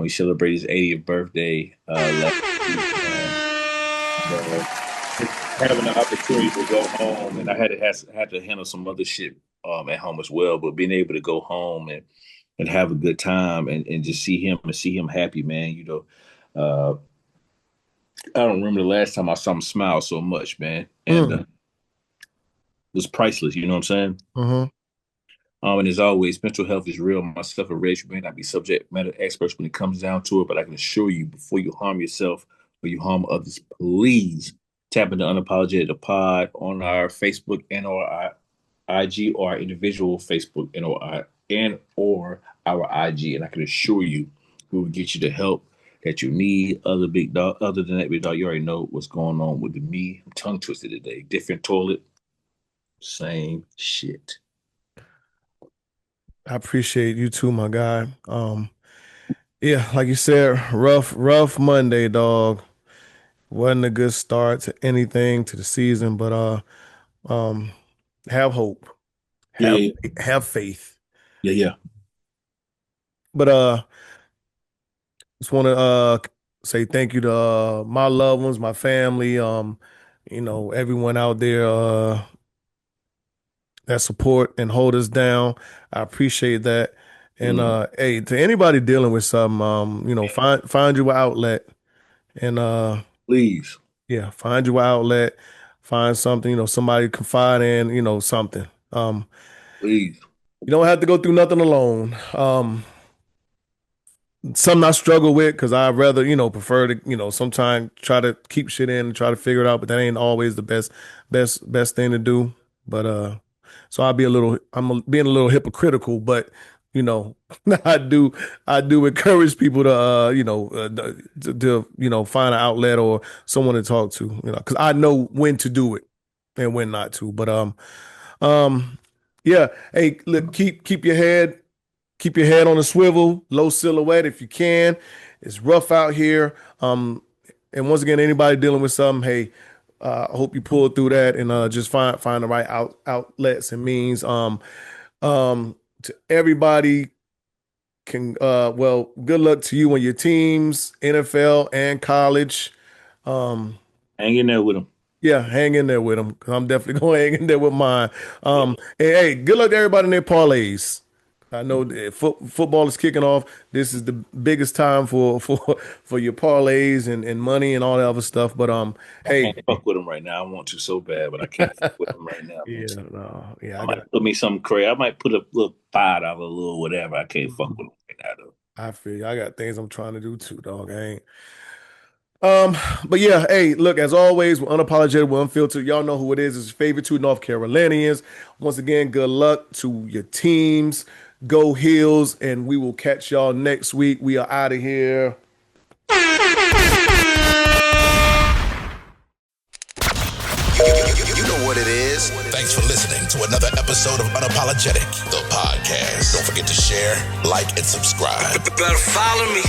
he celebrated his 80th birthday last week, man. Having the opportunity to go home, and I had to handle some other shit at home as well. But being able to go home and have a good time and just see him happy, man. I don't remember the last time I saw him smile so much, man, and it was priceless. You know what I'm saying? Mm-hmm. And as always, mental health is real. Myself and Rich may not be subject matter experts when it comes down to it, but I can assure you, before you harm yourself or you harm others, please tap into Unapologetic the Pod on our Facebook and or our IG or our individual Facebook and or our IG, and I can assure you, we will get you the help that you need. Other than that, big dog, you already know what's going on with me. I'm tongue twisted today. Different toilet, same shit. I appreciate you too, my guy. Yeah, like you said, rough Monday, dog. Wasn't a good start to anything to the season, but um, have hope, Yeah, have yeah, have faith. yeah, yeah. But just want to say thank you to my loved ones, my family, everyone out there that support and hold us down. I appreciate that. And hey, to anybody dealing with something, find you an outlet and Please, yeah, find you an outlet, find something, somebody to confide in, something. please. You don't have to go through nothing alone. Something I struggle with because I rather, prefer to, sometimes try to keep shit in and try to figure it out, but that ain't always the best thing to do. But so being a little hypocritical, but I do encourage people to find an outlet or someone to talk to, because I know when to do it and when not to. But yeah, hey, look, keep your head on a swivel, low silhouette if you can. It's rough out here. And once again, anybody dealing with something, hey, I hope you pull through that and just find the right outlets and means. To everybody good luck to you and your teams, NFL and college. Hang in there with them. Yeah, hang in there with them because I'm definitely going to hang in there with mine. And hey, good luck to everybody in their parlays. I know football is kicking off. This is the biggest time for your parlays and money and all that other stuff. But hey, I can't fuck with them right now. I want to so bad, but I can't fuck with them right now. Yeah, no, yeah, I might put me something crazy. I might put a little $5, little whatever. I can't fuck with them right now though. I feel you. I got things I'm trying to do too, dog. I ain't. But yeah, hey, look, as always, we're unapologetic, we're unfiltered. Y'all know who it is. It's your favorite two North Carolinians. Once again, good luck to your teams. Go Heels, and we will catch y'all next week. We are out of here. You know what it is. Thanks for listening to another episode of Unapologetic the Podcast. Don't forget to share, like, and subscribe. Better follow me.